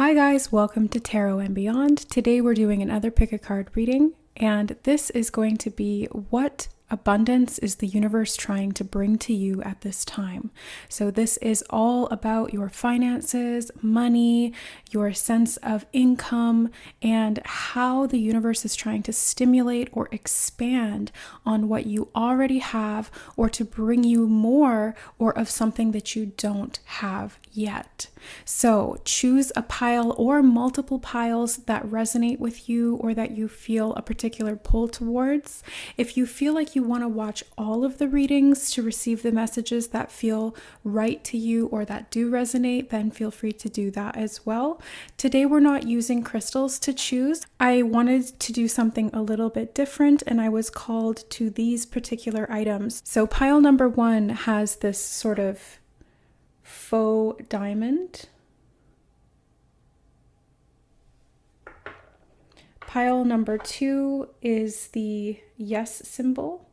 Hi guys, welcome to Tarot and Beyond. Today we're doing another pick a card reading, and this is going to be what abundance is the universe trying to bring to you at this time. So this is all about your finances, money, your sense of income, and how the universe is trying to stimulate or expand on what you already have, or to bring you more or of something that you don't have yet. So choose a pile or multiple piles that resonate with you or that you feel a particular pull towards. If you feel like you want to watch all of the readings to receive the messages that feel right to you or that do resonate, then feel free to do that as well. Today we're not using crystals to choose. I wanted to do something a little bit different, and I was called to these particular items. So pile number 1 has this sort of faux diamond. Pile number 2 is the yes symbol.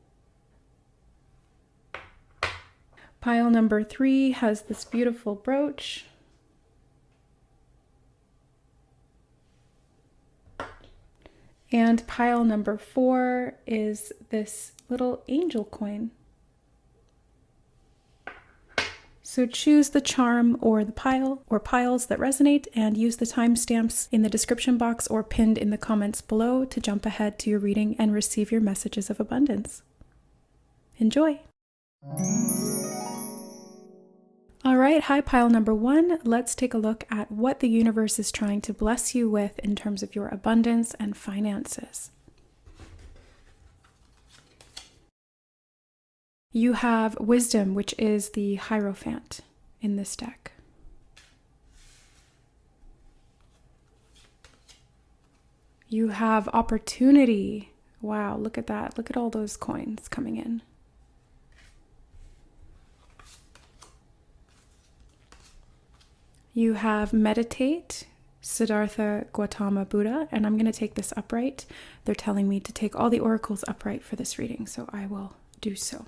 Pile number 3 has this beautiful brooch. And pile number 4 is this little angel coin. So choose the charm or the pile or piles that resonate, and use the timestamps in the description box or pinned in the comments below to jump ahead to your reading and receive your messages of abundance. Enjoy! All right, hi pile number 1. Let's take a look at what the universe is trying to bless you with in terms of your abundance and finances. You have wisdom, which is the Hierophant in this deck. You have opportunity. Wow, look at that. Look at all those coins coming in. You have meditate, Siddhartha Gautama Buddha, and I'm going to take this upright. They're telling me to take all the oracles upright for this reading, so I will do so.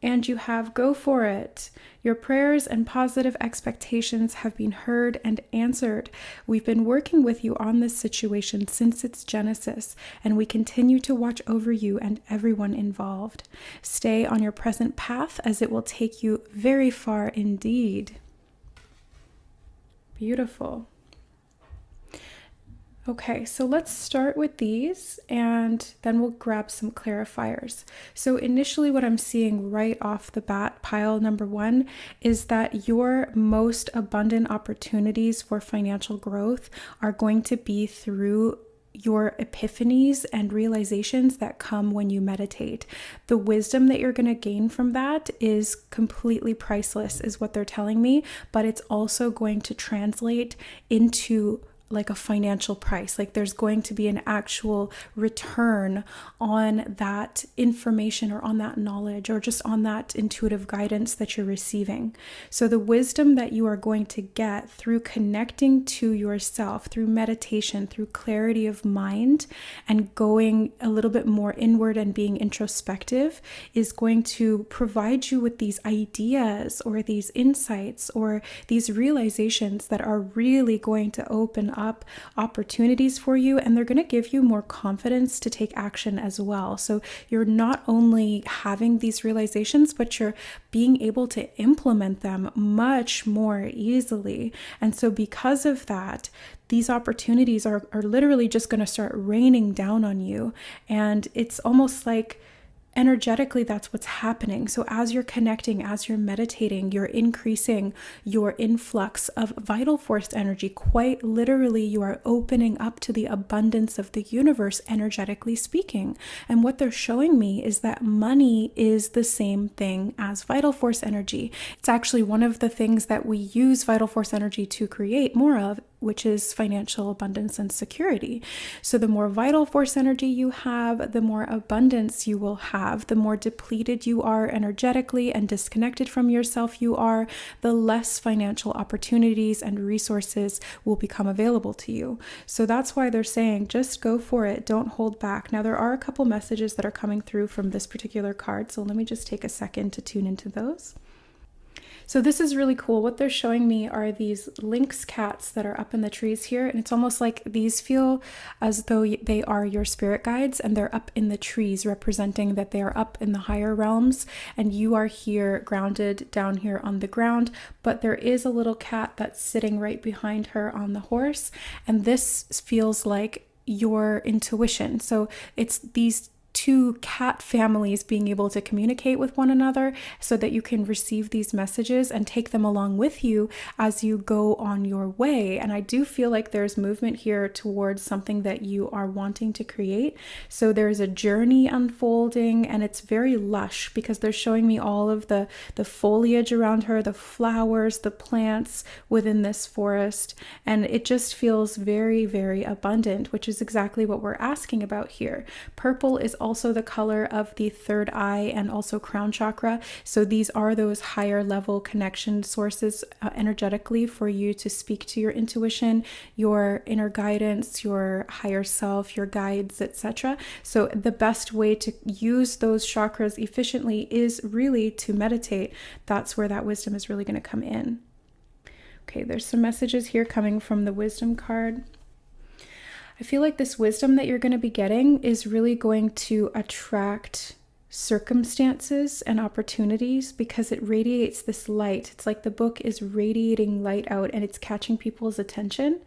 And you have go for it. Your prayers and positive expectations have been heard and answered. We've been working with you on this situation since its genesis, and we continue to watch over you and everyone involved. Stay on your present path, as it will take you very far indeed. Beautiful. Okay, so let's start with these, and then we'll grab some clarifiers. So initially what I'm seeing right off the bat, pile number 1, is that your most abundant opportunities for financial growth are going to be through your epiphanies and realizations that come when you meditate. The wisdom that you're going to gain from that is completely priceless, is what they're telling me, but it's also going to translate into like a financial price. Like there's going to be an actual return on that information or on that knowledge or just on that intuitive guidance that you're receiving. So the wisdom that you are going to get through connecting to yourself, through meditation, through clarity of mind, and going a little bit more inward and being introspective, is going to provide you with these ideas or these insights or these realizations that are really going to open up opportunities for you, and they're going to give you more confidence to take action as well. So you're not only having these realizations, but you're being able to implement them much more easily. And so because of that, these opportunities are literally just going to start raining down on you. And it's almost like energetically, that's what's happening. So as you're connecting, as you're meditating, you're increasing your influx of vital force energy. Quite literally, you are opening up to the abundance of the universe, energetically speaking. And what they're showing me is that money is the same thing as vital force energy. It's actually one of the things that we use vital force energy to create more of, which is financial abundance and security. So the more vital force energy you have, the more abundance you will have. The more depleted you are energetically and disconnected from yourself you are, the less financial opportunities and resources will become available to you. So that's why they're saying just go for it, don't hold back. Now there are a couple messages that are coming through from this particular card, so let me just take a second to tune into those. So this is really cool. What they're showing me are these lynx cats that are up in the trees here. And it's almost like these feel as though they are your spirit guides, and they're up in the trees, representing that they are up in the higher realms and you are here grounded down here on the ground. But there is a little cat that's sitting right behind her on the horse. And this feels like your intuition. So it's these two cat families being able to communicate with one another so that you can receive these messages and take them along with you as you go on your way. And I do feel like there's movement here towards something that you are wanting to create. So there's a journey unfolding, and it's very lush because they're showing me all of the foliage around her, the flowers, the plants within this forest. And it just feels very, very abundant, which is exactly what we're asking about here. Purple is also the color of the third eye and also crown chakra. So these are those higher level connection sources energetically for you to speak to your intuition, your inner guidance, your higher self, your guides, etc. So the best way to use those chakras efficiently is really to meditate. That's where that wisdom is really going to come in. Okay, there's some messages here coming from the wisdom card. I feel like this wisdom that you're going to be getting is really going to attract circumstances and opportunities because it radiates this light. It's like the book is radiating light out and it's catching people's attention.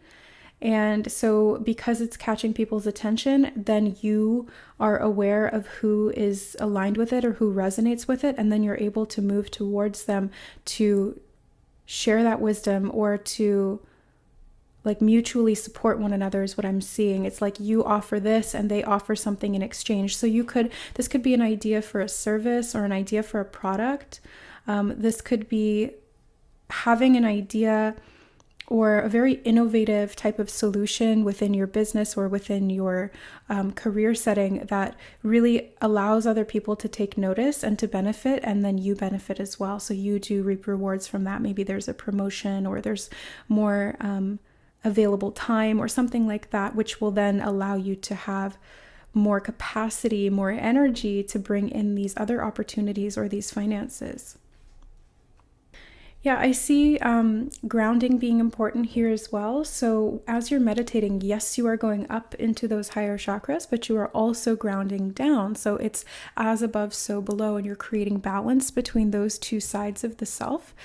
And so because it's catching people's attention, then you are aware of who is aligned with it or who resonates with it. And then you're able to move towards them to share that wisdom or to like mutually support one another is what I'm seeing. It's like you offer this and they offer something in exchange. So this could be an idea for a service or an idea for a product. This could be having an idea or a very innovative type of solution within your business or within your career setting that really allows other people to take notice and to benefit, and then you benefit as well. So you do reap rewards from that. Maybe there's a promotion or there's more available time or something like that, which will then allow you to have more capacity, more energy to bring in these other opportunities or these finances. Yeah, I see grounding being important here as well. So as you're meditating, yes, you are going up into those higher chakras, but you are also grounding down. So it's as above, so below, and you're creating balance between those two sides of the self.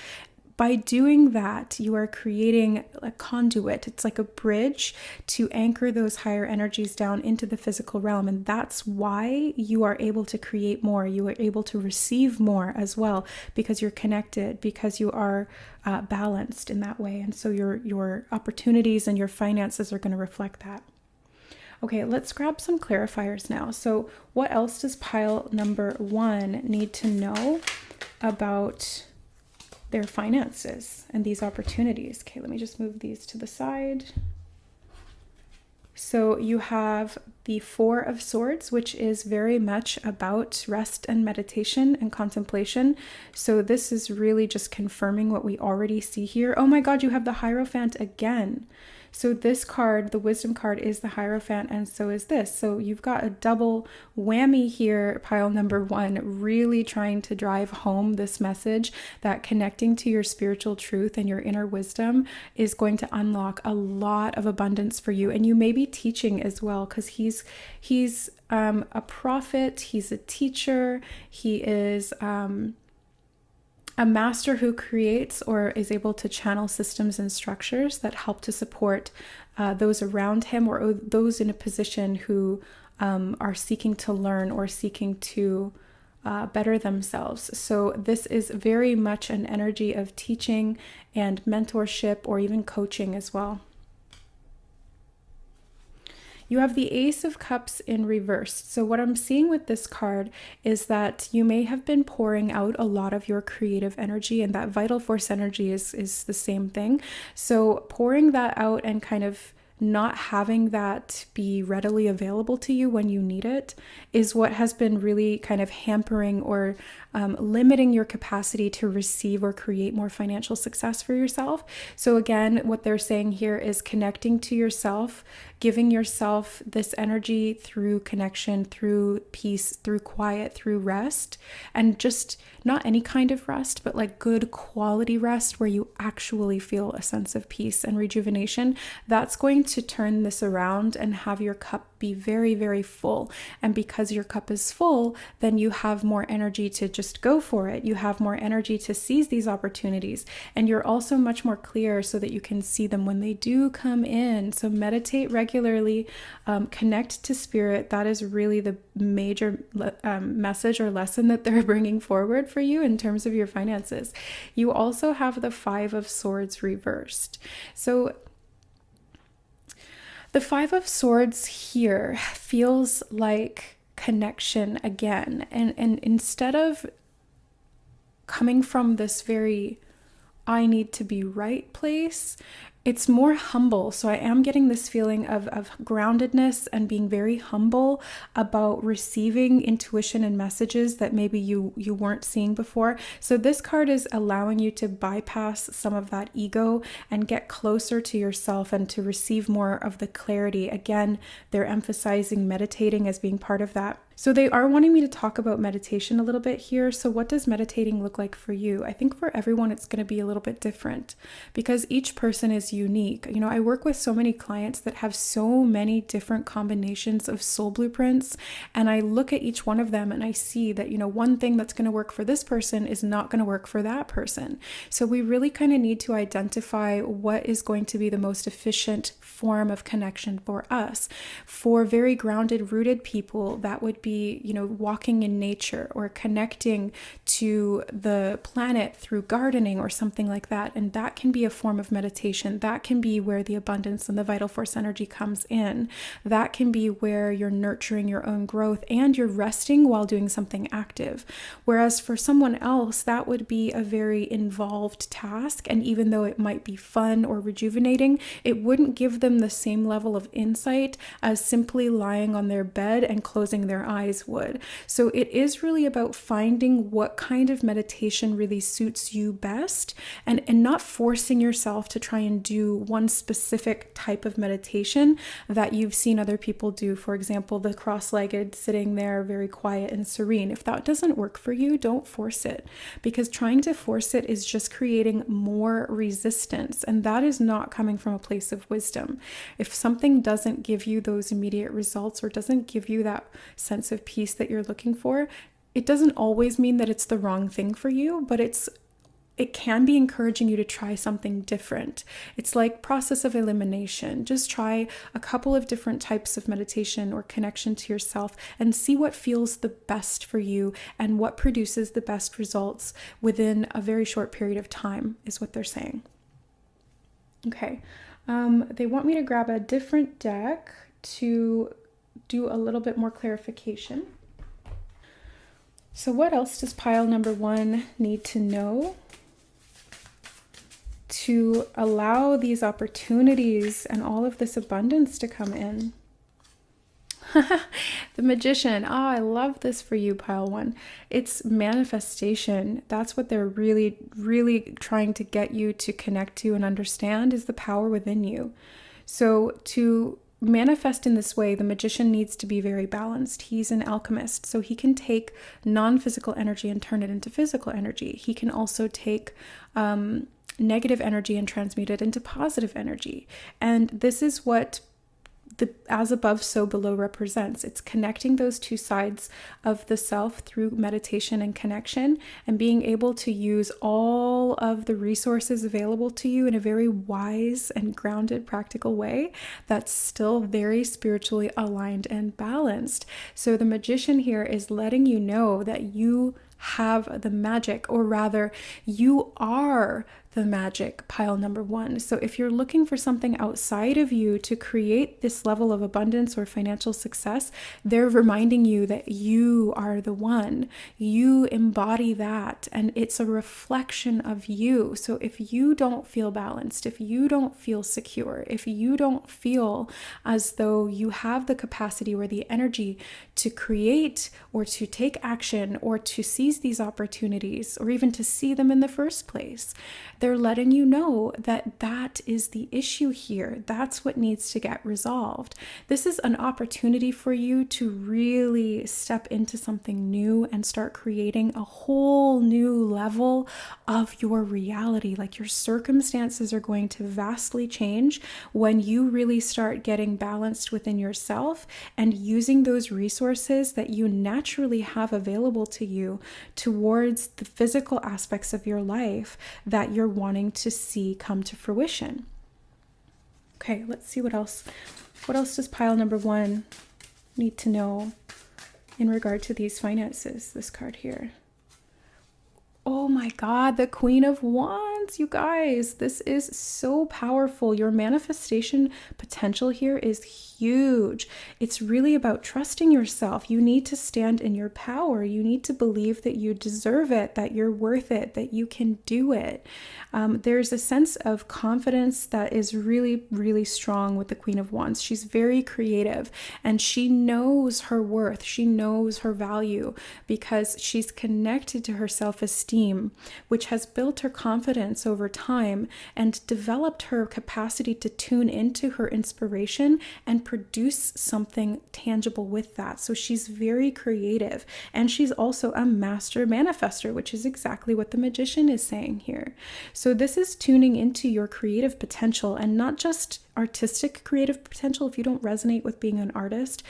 By doing that, you are creating a conduit. It's like a bridge to anchor those higher energies down into the physical realm. And that's why you are able to create more. You are able to receive more as well because you're connected, because you are balanced in that way. And so your opportunities and your finances are going to reflect that. Okay, let's grab some clarifiers now. So what else does pile number 1 need to know about their finances and these opportunities? Okay, let me just move these to the side. So you have the 4 of Swords, which is very much about rest and meditation and contemplation. So this is really just confirming what we already see here. Oh my God, you have the Hierophant again. So this card, the Wisdom card, is the Hierophant, and so is this. So you've got a double whammy here, pile number 1, really trying to drive home this message that connecting to your spiritual truth and your inner wisdom is going to unlock a lot of abundance for you. And you may be teaching as well, because he's a prophet, he's a teacher, he is a master who creates or is able to channel systems and structures that help to support those around him or those in a position who are seeking to learn or seeking to better themselves. So this is very much an energy of teaching and mentorship or even coaching as well. You have the Ace of Cups in reverse. So what I'm seeing with this card is that you may have been pouring out a lot of your creative energy, and that vital force energy is the same thing. So pouring that out and kind of not having that be readily available to you when you need it is what has been really kind of hampering or limiting your capacity to receive or create more financial success for yourself. So again, what they're saying here is connecting to yourself, giving yourself this energy through connection, through peace, through quiet, through rest, and just not any kind of rest, but like good quality rest where you actually feel a sense of peace and rejuvenation. That's going to turn this around and have your cup be very, very full. And because your cup is full, then you have more energy to just go for it. You have more energy to seize these opportunities. And you're also much more clear so that you can see them when they do come in. So meditate regularly, connect to spirit. That is really the major message or lesson that they're bringing forward for you in terms of your finances. You also have the Five of Swords reversed. So the Five of Swords here feels like connection again. And instead of coming from this very I need to be right place, it's more humble. So I am getting this feeling of groundedness and being very humble about receiving intuition and messages that maybe you weren't seeing before. So this card is allowing you to bypass some of that ego and get closer to yourself and to receive more of the clarity. Again, they're emphasizing meditating as being part of that. So they are wanting me to talk about meditation a little bit here. So what does meditating look like for you? I think for everyone, it's going to be a little bit different because each person is unique. You know, I work with so many clients that have so many different combinations of soul blueprints. And I look at each one of them and I see that, you know, one thing that's going to work for this person is not going to work for that person. So we really kind of need to identify what is going to be the most efficient form of connection for us. For very grounded, rooted people, that would be, you know, walking in nature or connecting to the planet through gardening or something like that. And that can be a form of meditation. That can be where the abundance and the vital force energy comes in. That can be where you're nurturing your own growth and you're resting while doing something active. Whereas for someone else, that would be a very involved task. And even though it might be fun or rejuvenating, it wouldn't give them the same level of insight as simply lying on their bed and closing their eyes would. So it is really about finding what kind of meditation really suits you best and not forcing yourself to try and do one specific type of meditation that you've seen other people do. For example, the cross-legged sitting there very quiet and serene. If that doesn't work for you, don't force it, because trying to force it is just creating more resistance, and that is not coming from a place of wisdom. If something doesn't give you those immediate results or doesn't give you that sense of peace that you're looking for, it doesn't always mean that it's the wrong thing for you, but it can be encouraging you to try something different. It's like process of elimination. Just try a couple of different types of meditation or connection to yourself and see what feels the best for you and what produces the best results within a very short period of time, is what they're saying. Okay. They want me to grab a different deck to do a little bit more clarification. So what else does pile number one need to know to allow these opportunities and all of this abundance to come in? The Magician. Oh, I love this for you, pile one. It's manifestation. That's what they're really, really trying to get you to connect to and understand, is the power within you. So to manifest in this way, the Magician needs to be very balanced. He's an alchemist, so he can take non-physical energy and turn it into physical energy. He can also take negative energy and transmute it into positive energy. And this is what the as above, so below represents. It's connecting those two sides of the self through meditation and connection, and being able to use all of the resources available to you in a very wise and grounded, practical way that's still very spiritually aligned and balanced. So the Magician here is letting you know that you have the magic, or rather, you are the magic, pile number one. So if you're looking for something outside of you to create this level of abundance or financial success, they're reminding you that you are the one. You embody that, and it's a reflection of you. So if you don't feel balanced, if you don't feel secure, if you don't feel as though you have the capacity or the energy to create or to take action or to seize these opportunities or even to see them in the first place, they're letting you know that that is the issue here. That's what needs to get resolved. This is an opportunity for you to really step into something new and start creating a whole new level of your reality. Like, your circumstances are going to vastly change when you really start getting balanced within yourself and using those resources that you naturally have available to you towards the physical aspects of your life that you're wanting to see come to fruition. Okay, let's see what else. What else does pile number one need to know in regard to these finances? This card here. Oh my God, the Queen of Wands, you guys, this is so powerful. Your manifestation potential here is huge. It's really about trusting yourself. You need to stand in your power. You need to believe that you deserve it, that you're worth it, that you can do it. There's a sense of confidence that is really, really strong with the Queen of Wands. She's very creative and she knows her worth. She knows her value because she's connected to her self-esteem, which has built her confidence over time and developed her capacity to tune into her inspiration and produce something tangible with that. So she's very creative, and she's also a master manifester, which is exactly what the Magician is saying here. So this is tuning into your creative potential, and not just artistic creative potential. If you don't resonate with being an artist,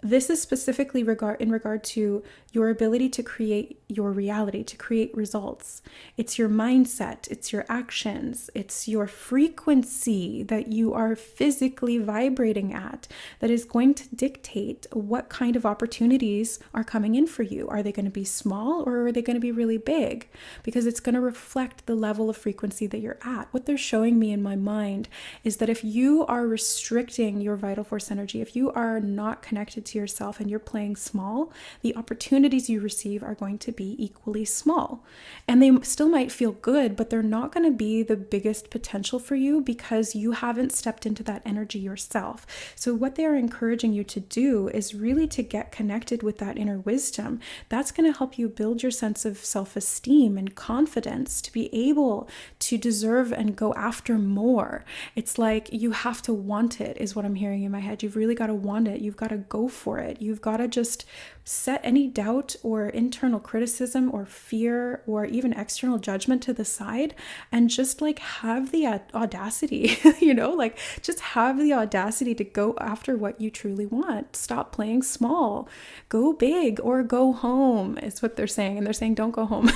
this is specifically in regard to your ability to create your reality, to create results. It's your mindset, it's your actions, it's your frequency that you are physically vibrating at that is going to dictate what kind of opportunities are coming in for you. Are they going to be small or are they going to be really big? Because it's going to reflect the level of frequency that you're at. What they're showing me in my mind is that if you are restricting your vital force energy, if you are not connected to yourself and you're playing small, the opportunities you receive are going to be equally small. And they still might feel good, but they're not going to be the biggest potential for you because you haven't stepped into that energy yourself. So what they are encouraging you to do is really to get connected with that inner wisdom. That's going to help you build your sense of self-esteem and confidence to be able to deserve and go after more. It's like you have to want it, is what I'm hearing in my head. You've really got to want it. You've got to go for it. You've got to just set any doubt or internal criticism or fear or even external judgment to the side and just like have the audacity, like just have the audacity to go after what you truly want. Stop playing small, go big or go home is what they're saying. And they're saying, don't go home.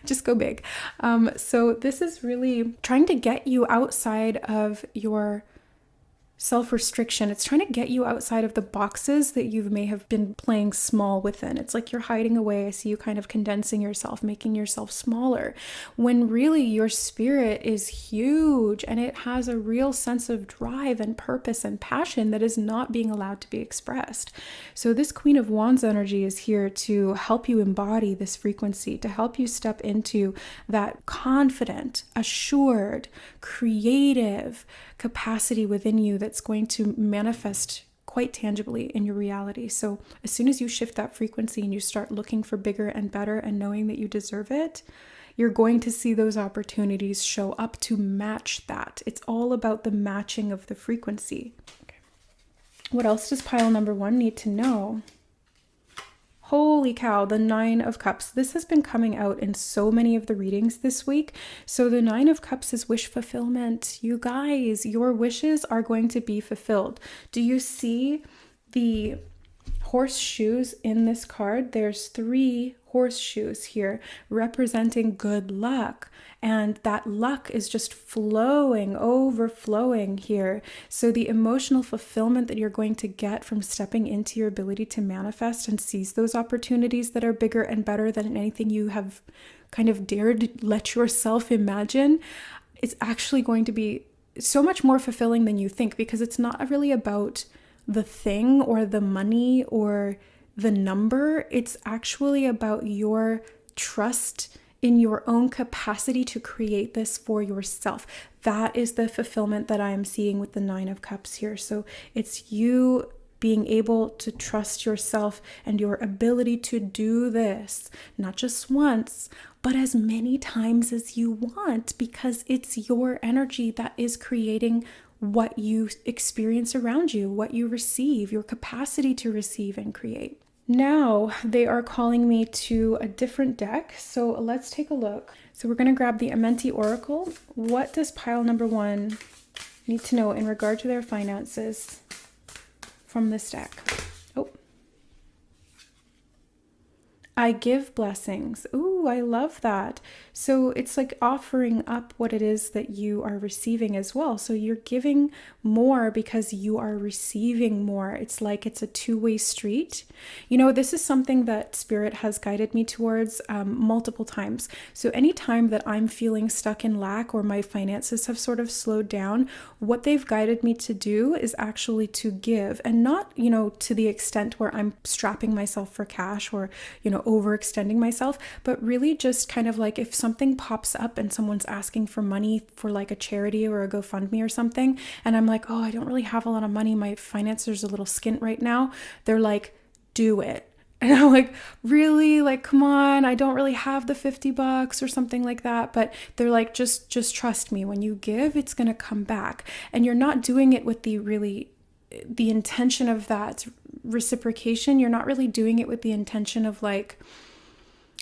Just go big. So this is really trying to get you outside of your self-restriction. It's trying to get you outside of the boxes that you may have been playing small within. It's like you're hiding away. I see you kind of condensing yourself, making yourself smaller, when really your spirit is huge and it has a real sense of drive and purpose and passion that is not being allowed to be expressed. So this Queen of Wands energy is here to help you embody this frequency, to help you step into that confident, assured, creative capacity within you that's going to manifest quite tangibly in your reality. So as soon as you shift that frequency and you start looking for bigger and better and knowing that you deserve it, you're going to see those opportunities show up to match that. It's all about the matching of the frequency. Okay. What else does pile number one need to know? Holy cow, the Nine of Cups. This has been coming out in so many of the readings this week. So the Nine of Cups is wish fulfillment. You guys, your wishes are going to be fulfilled. Do you see the horseshoes in this card? There's 3 horseshoes here, representing good luck. And that luck is just flowing, overflowing here. So the emotional fulfillment that you're going to get from stepping into your ability to manifest and seize those opportunities that are bigger and better than anything you have kind of dared let yourself imagine, it's actually going to be so much more fulfilling than you think, because it's not really about the thing or the money or the number. It's actually about your trust in your own capacity to create this for yourself. That is the fulfillment that I am seeing with the Nine of Cups here. So it's you being able to trust yourself and your ability to do this, not just once, but as many times as you want, because it's your energy that is creating what you experience around you, what you receive, your capacity to receive and create. Now they are calling me to a different deck, so let's take a look. So we're going to grab the Amenti Oracle. What does pile number 1 need to know in regard to their finances from this deck? Oh, I give blessings. Ooh, I love that. So it's like offering up what it is that you are receiving as well. So you're giving more because you are receiving more. It's like it's a two-way street. You know, this is something that Spirit has guided me towards multiple times. So anytime that I'm feeling stuck in lack or my finances have sort of slowed down, what they've guided me to do is actually to give, and not, you know, to the extent where I'm strapping myself for cash or, you know, overextending myself, but really just kind of like if something pops up and someone's asking for money for like a charity or a GoFundMe or something, and I'm like, oh, I don't really have a lot of money, my finances are a little skint right now, they're like, do it. And I'm like, really? Like, come on, I don't really have the $50 or something like that. But they're like, just trust me, when you give, it's going to come back. And you're not doing it with the intention of that reciprocation. You're not really doing it with the intention of like,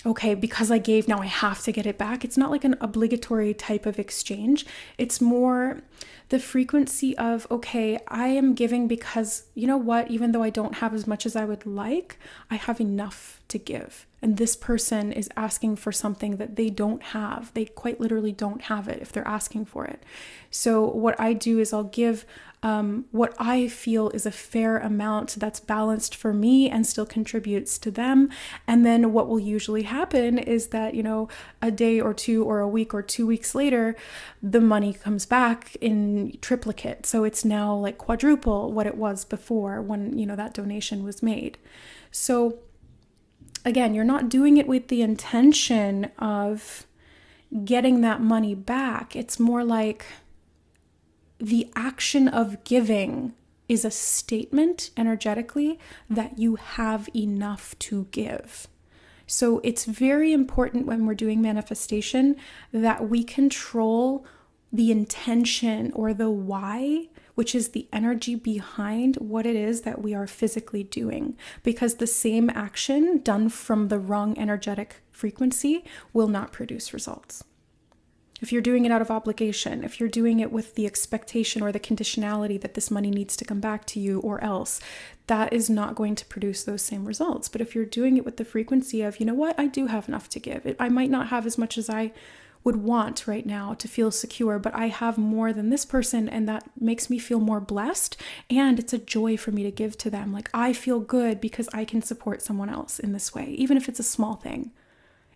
okay, because I gave, now I have to get it back. It's not like an obligatory type of exchange. It's more the frequency of, okay, I am giving because, you know what, even though I don't have as much as I would like, I have enough to give. And this person is asking for something that they don't have. They quite literally don't have it if they're asking for it. So what I do is I'll give what I feel is a fair amount that's balanced for me and still contributes to them. And then what will usually happen is that, you know, a day or two or a week or 2 weeks later, the money comes back in triplicate. So it's now like quadruple what it was before when, you know, that donation was made. So again, you're not doing it with the intention of getting that money back. It's more like the action of giving is a statement energetically that you have enough to give. So it's very important when we're doing manifestation that we control the intention or the why, which is the energy behind what it is that we are physically doing. Because the same action done from the wrong energetic frequency will not produce results. If you're doing it out of obligation, if you're doing it with the expectation or the conditionality that this money needs to come back to you or else, that is not going to produce those same results. But if you're doing it with the frequency of, you know what, I do have enough to give. I might not have as much as I would want right now to feel secure, but I have more than this person, and that makes me feel more blessed, and it's a joy for me to give to them. Like, I feel good because I can support someone else in this way, even if it's a small thing.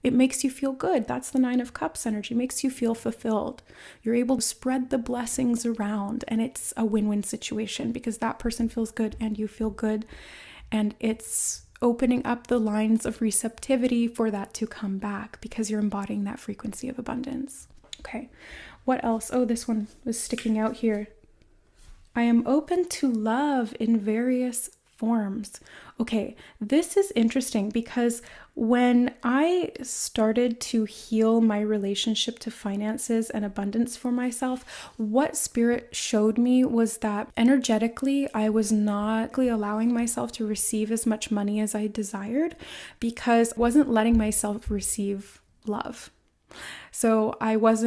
It makes you feel good. That's the Nine of Cups energy. It makes you feel fulfilled. You're able to spread the blessings around, and it's a win-win situation because that person feels good and you feel good, and it's opening up the lines of receptivity for that to come back because you're embodying that frequency of abundance. Okay, what else? Oh, this one was sticking out here. I am open to love in various forms. Okay, this is interesting because when I started to heal my relationship to finances and abundance for myself, what Spirit showed me was that energetically, I was not allowing myself to receive as much money as I desired because I wasn't letting myself receive love. So I was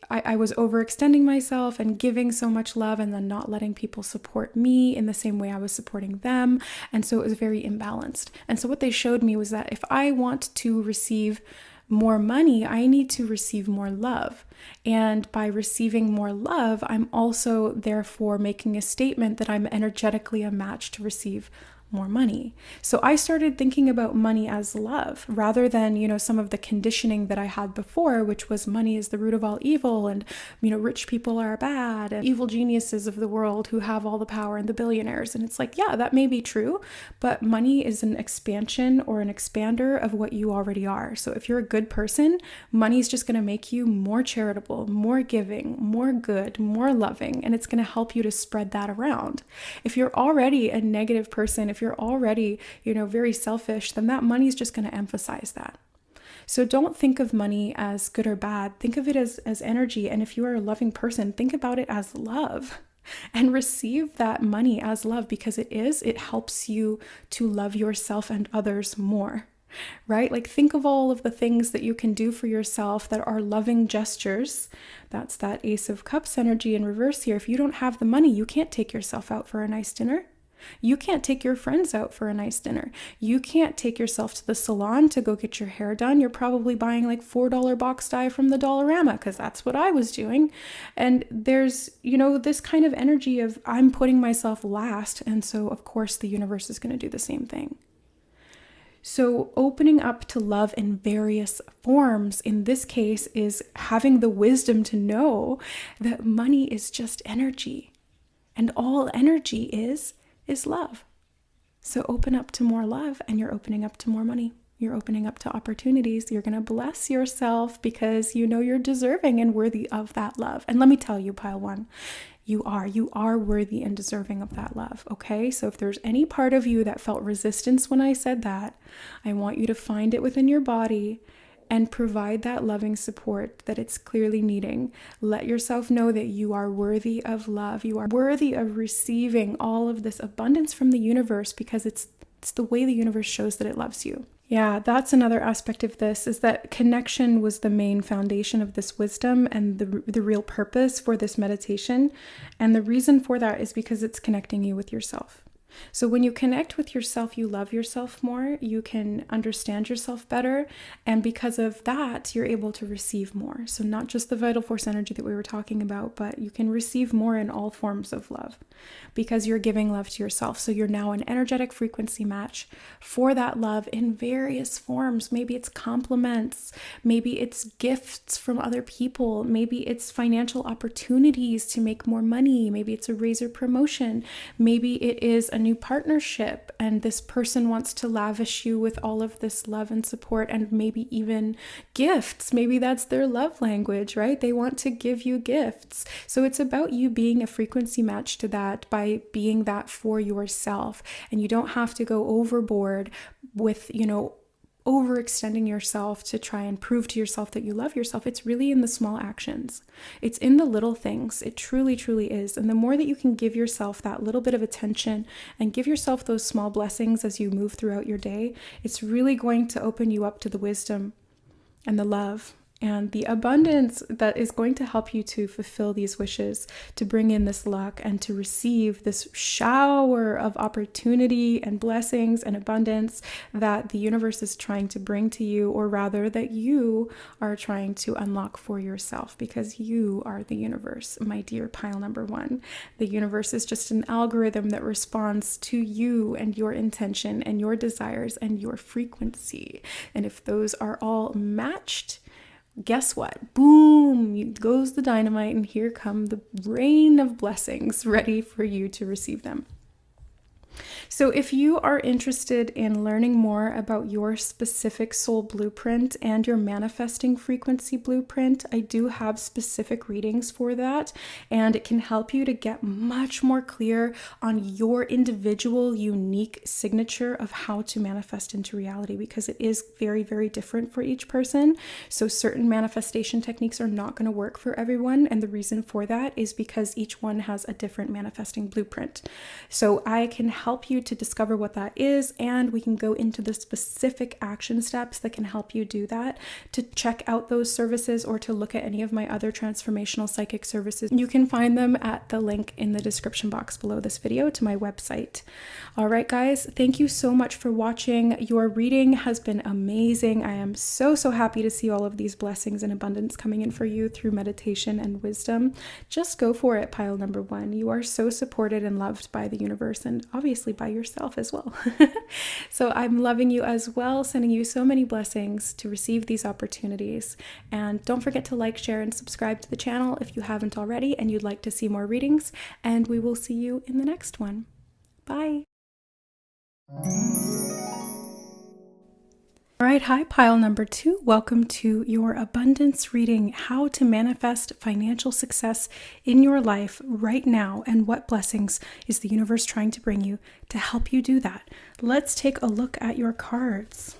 overextending myself and giving so much love and then not letting people support me in the same way I was supporting them. And so it was very imbalanced. And so what they showed me was that if I want to receive more money, I need to receive more love. And by receiving more love, I'm also therefore making a statement that I'm energetically a match to receive more money. So I started thinking about money as love rather than, some of the conditioning that I had before, which was money is the root of all evil and, rich people are bad and evil geniuses of the world who have all the power and the billionaires. And it's like, yeah, that may be true, but money is an expansion or an expander of what you already are. So if you're a good person, money is just going to make you more charitable, more giving, more good, more loving, and it's going to help you to spread that around. If you're already a negative person, if you're already, very selfish, then that money is just going to emphasize that. So don't think of money as good or bad. Think of it as energy. And if you are a loving person, think about it as love and receive that money as love because it helps you to love yourself and others more. Right? Like think of all of the things that you can do for yourself that are loving gestures. That's that Ace of Cups energy in reverse here. If you don't have the money, you can't take yourself out for a nice dinner. You can't take your friends out for a nice dinner. You can't take yourself to the salon to go get your hair done. You're probably buying like $4 box dye from the Dollarama because that's what I was doing. And there's, this kind of energy of I'm putting myself last. And so, of course, the universe is going to do the same thing. So opening up to love in various forms in this case is having the wisdom to know that money is just energy. And all energy is love. So open up to more love and you're opening up to more money. You're opening up to opportunities. You're going to bless yourself because you're deserving and worthy of that love. And let me tell you, pile one, you are worthy and deserving of that love. Okay. So if there's any part of you that felt resistance when I said that, I want you to find it within your body and provide that loving support that it's clearly needing. Let yourself know that you are worthy of love. You are worthy of receiving all of this abundance from the universe because it's the way the universe shows that it loves you. Yeah, that's another aspect of this is that connection was the main foundation of this wisdom and the real purpose for this meditation. And the reason for that is because it's connecting you with yourself. So when you connect with yourself, you love yourself more, you can understand yourself better, and because of that, you're able to receive more. So not just the vital force energy that we were talking about, but you can receive more in all forms of love because you're giving love to yourself. So you're now an energetic frequency match for that love in various forms. Maybe it's compliments, maybe it's gifts from other people, maybe it's financial opportunities to make more money, maybe it's a raise or promotion, maybe it is a new partnership and this person wants to lavish you with all of this love and support and maybe even gifts. Maybe that's their love language, right? They want to give you gifts. So it's about you being a frequency match to that by being that for yourself. And you don't have to go overboard with, overextending yourself to try and prove to yourself that you love yourself. It's really in the small actions. It's in the little things. It truly, truly is. And the more that you can give yourself that little bit of attention and give yourself those small blessings as you move throughout your day, it's really going to open you up to the wisdom and the love and the abundance that is going to help you to fulfill these wishes, to bring in this luck and to receive this shower of opportunity and blessings and abundance that the universe is trying to bring to you, or rather that you are trying to unlock for yourself because you are the universe, my dear pile number one. The universe is just an algorithm that responds to you and your intention and your desires and your frequency. And if those are all matched, guess what? Boom, goes the dynamite, and here come the rain of blessings ready for you to receive them. So if you are interested in learning more about your specific soul blueprint and your manifesting frequency blueprint, I do have specific readings for that, and it can help you to get much more clear on your individual unique signature of how to manifest into reality, because it is very, very different for each person. So certain manifestation techniques are not going to work for everyone, and the reason for that is because each one has a different manifesting blueprint. So I can help you to discover what that is, and we can go into the specific action steps that can help you do that. To check out those services or to look at any of my other transformational psychic services, you can find them at the link in the description box below this video to my website. All right, guys, thank you so much for watching. Your reading has been amazing. I am so happy to see all of these blessings and abundance coming in for you through meditation and wisdom. Just go for it, pile number 1. You are so supported and loved by the universe, and obviously by yourself as well. So I'm loving you as well, sending you so many blessings to receive these opportunities. And don't forget to like, share, and subscribe to the channel if you haven't already and you'd like to see more readings. And we will see you in the next one. Bye. All right, hi, pile number 2. Welcome to your abundance reading, how to manifest financial success in your life right now, and what blessings is the universe trying to bring you to help you do that. Let's take a look at your cards.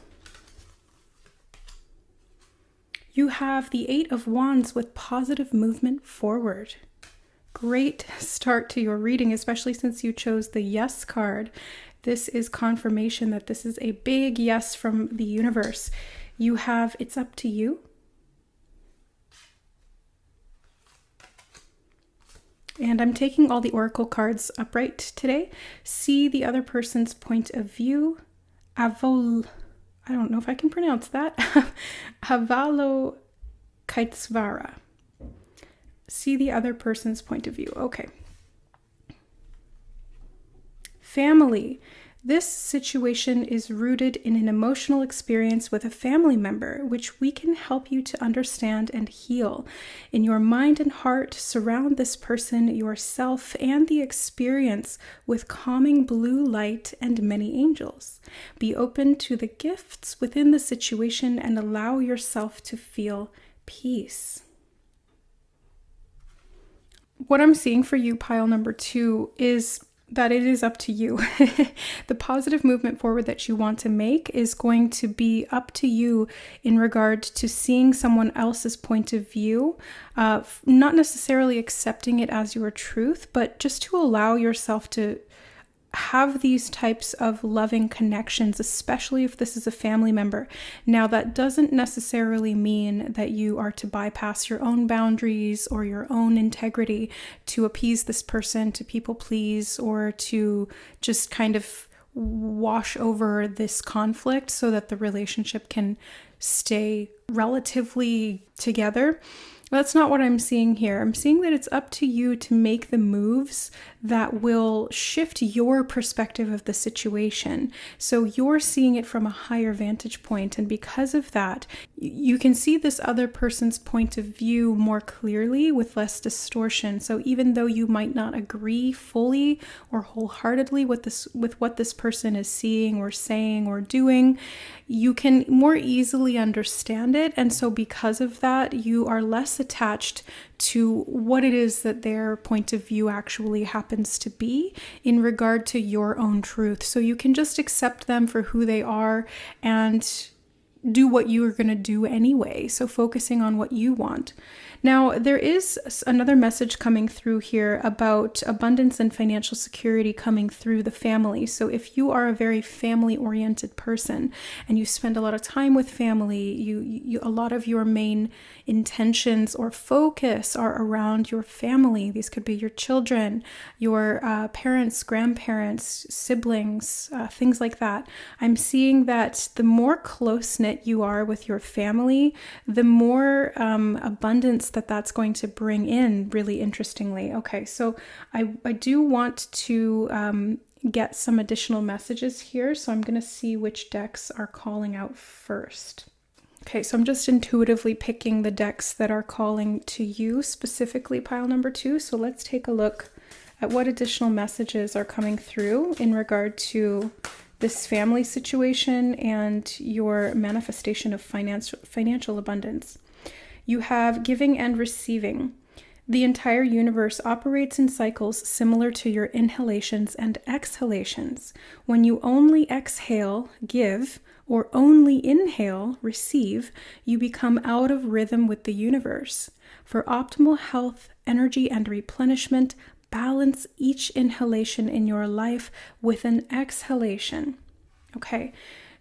You have the 8 of Wands with positive movement forward. Great start to your reading, especially since you chose the Yes card. This is confirmation that this is a big yes from the universe. You have It's Up to You. And I'm taking all the oracle cards upright today. See the other person's point of view. I don't know if I can pronounce that. Avalokitesvara. See the other person's point of view. Okay. Family. This situation is rooted in an emotional experience with a family member, which we can help you to understand and heal. In your mind and heart, surround this person, yourself, and the experience with calming blue light and many angels. Be open to the gifts within the situation and allow yourself to feel peace. What I'm seeing for you, pile number 2, is that it is up to you. The positive movement forward that you want to make is going to be up to you in regard to seeing someone else's point of view, not necessarily accepting it as your truth, but just to allow yourself to have these types of loving connections, especially if this is a family member. Now, that doesn't necessarily mean that you are to bypass your own boundaries or your own integrity to appease this person, to people please, or to just kind of wash over this conflict so that the relationship can stay relatively together. That's not what I'm seeing here. I'm seeing that it's up to you to make the moves that will shift your perspective of the situation. So you're seeing it from a higher vantage point. And because of that, you can see this other person's point of view more clearly with less distortion. So even though you might not agree fully or wholeheartedly with what this person is seeing or saying or doing, you can more easily understand it. And so because of that, you are less attached to what it is that their point of view actually happens to be in regard to your own truth. So you can just accept them for who they are and do what you are going to do anyway. So focusing on what you want. Now, there is another message coming through here about abundance and financial security coming through the family. So if you are a very family-oriented person and you spend a lot of time with family, a lot of your main intentions or focus are around your family. These could be your children, your parents, grandparents, siblings, things like that. I'm seeing that the more close-knit you are with your family, the more abundance that's going to bring in, really interestingly. Okay, so I do want to get some additional messages here, so I'm going to see which decks are calling out first. Okay, so I'm just intuitively picking the decks that are calling to you, specifically pile number 2. So let's take a look at what additional messages are coming through in regard to this family situation and your manifestation of financial abundance. You have giving and receiving. The entire universe operates in cycles similar to your inhalations and exhalations. When you only exhale, give, or only inhale, receive, you become out of rhythm with the universe. For optimal health, energy, and replenishment, balance each inhalation in your life with an exhalation. Okay,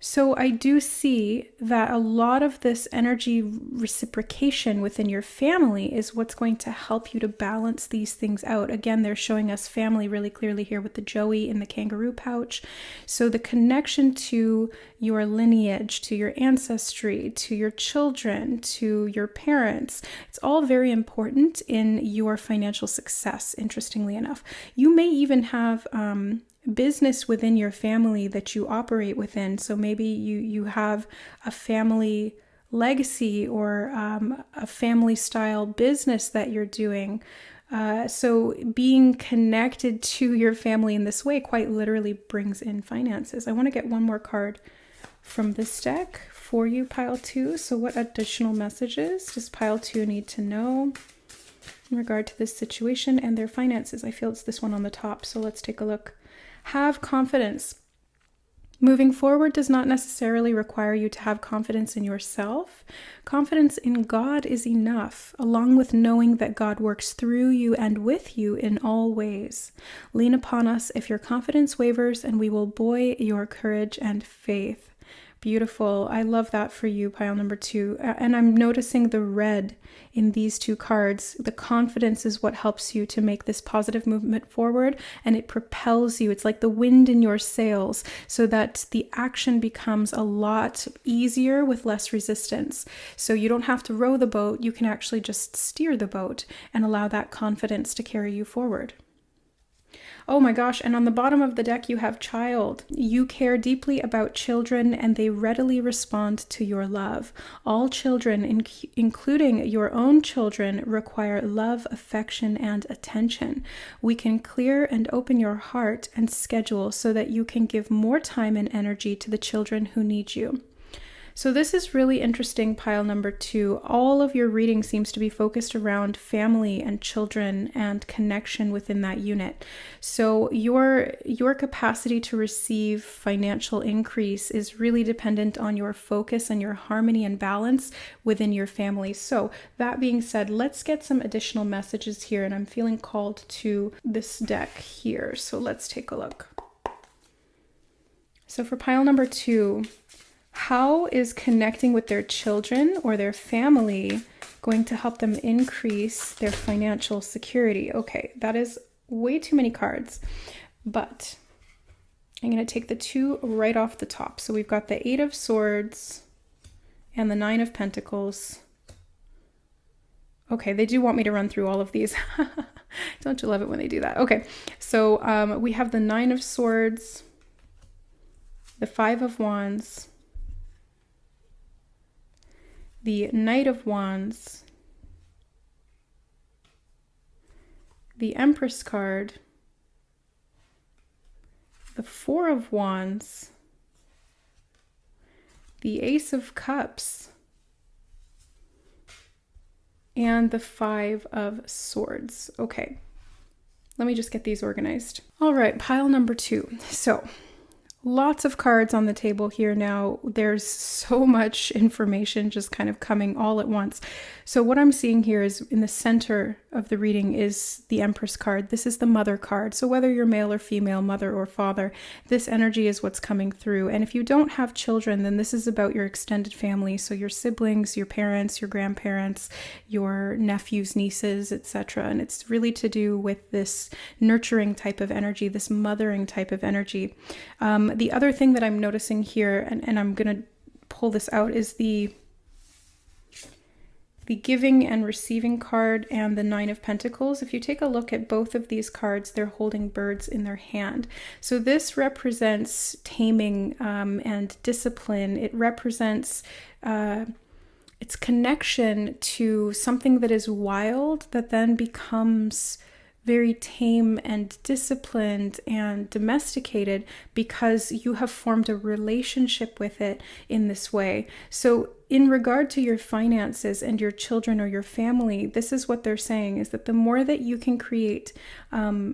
so I do see that a lot of this energy reciprocation within your family is what's going to help you to balance these things out. Again, they're showing us family really clearly here with the Joey in the kangaroo pouch. So the connection to your lineage, to your ancestry, to your children, to your parents, it's all very important in your financial success, interestingly enough. You may even have business within your family that you operate within. So maybe you have a family legacy or a family style business that you're doing. So being connected to your family in this way quite literally brings in finances. I want to get one more card from this deck for you, pile 2. So what additional messages does pile 2 need to know in regard to this situation and their finances? I feel it's this one on the top. So let's take a look. Have confidence. Moving forward does not necessarily require you to have confidence in yourself. Confidence in God is enough, along with knowing that God works through you and with you in all ways. Lean upon us if your confidence wavers, and we will buoy your courage and faith. Beautiful. I love that for you, pile number 2. And I'm noticing the red in these 2 cards. The confidence is what helps you to make this positive movement forward, and it propels you. It's like the wind in your sails, so that the action becomes a lot easier with less resistance. So you don't have to row the boat. You can actually just steer the boat and allow that confidence to carry you forward. Oh my gosh, and on the bottom of the deck you have child. You care deeply about children and they readily respond to your love. All children, including your own children, require love, affection, and attention. We can clear and open your heart and schedule so that you can give more time and energy to the children who need you. So this is really interesting, pile number 2. All of your reading seems to be focused around family and children and connection within that unit. So your capacity to receive financial increase is really dependent on your focus and your harmony and balance within your family. So that being said, let's get some additional messages here, and I'm feeling called to this deck here. So let's take a look. So for pile number 2, how is connecting with their children or their family going to help them increase their financial security? Okay, that is way too many cards, but I'm going to take the 2 right off the top. So we've got the 8 of Swords and the 9 of Pentacles. Okay, they do want me to run through all of these. Don't you love it when they do that? Okay, so we have the 9 of Swords, the 5 of Wands, the Knight of Wands, the Empress card, the 4 of Wands, the Ace of Cups, and the 5 of Swords. Okay, let me just get these organized. All right, pile number 2. So lots of cards on the table here now. There's so much information just kind of coming all at once. So what I'm seeing here is in the center of the reading is the Empress card. This is the mother card. So whether you're male or female, mother or father, this energy is what's coming through. And if you don't have children, then this is about your extended family. So your siblings, your parents, your grandparents, your nephews, nieces, etc. And it's really to do with this nurturing type of energy, this mothering type of energy. The other thing that I'm noticing here, and I'm going to pull this out, is the giving and receiving card and the 9 of Pentacles. If you take a look at both of these cards, they're holding birds in their hand. So this represents taming and discipline. It represents its connection to something that is wild that then becomes very tame and disciplined and domesticated because you have formed a relationship with it in this way. So in regard to your finances and your children or your family, this is what they're saying, is that the more that you can create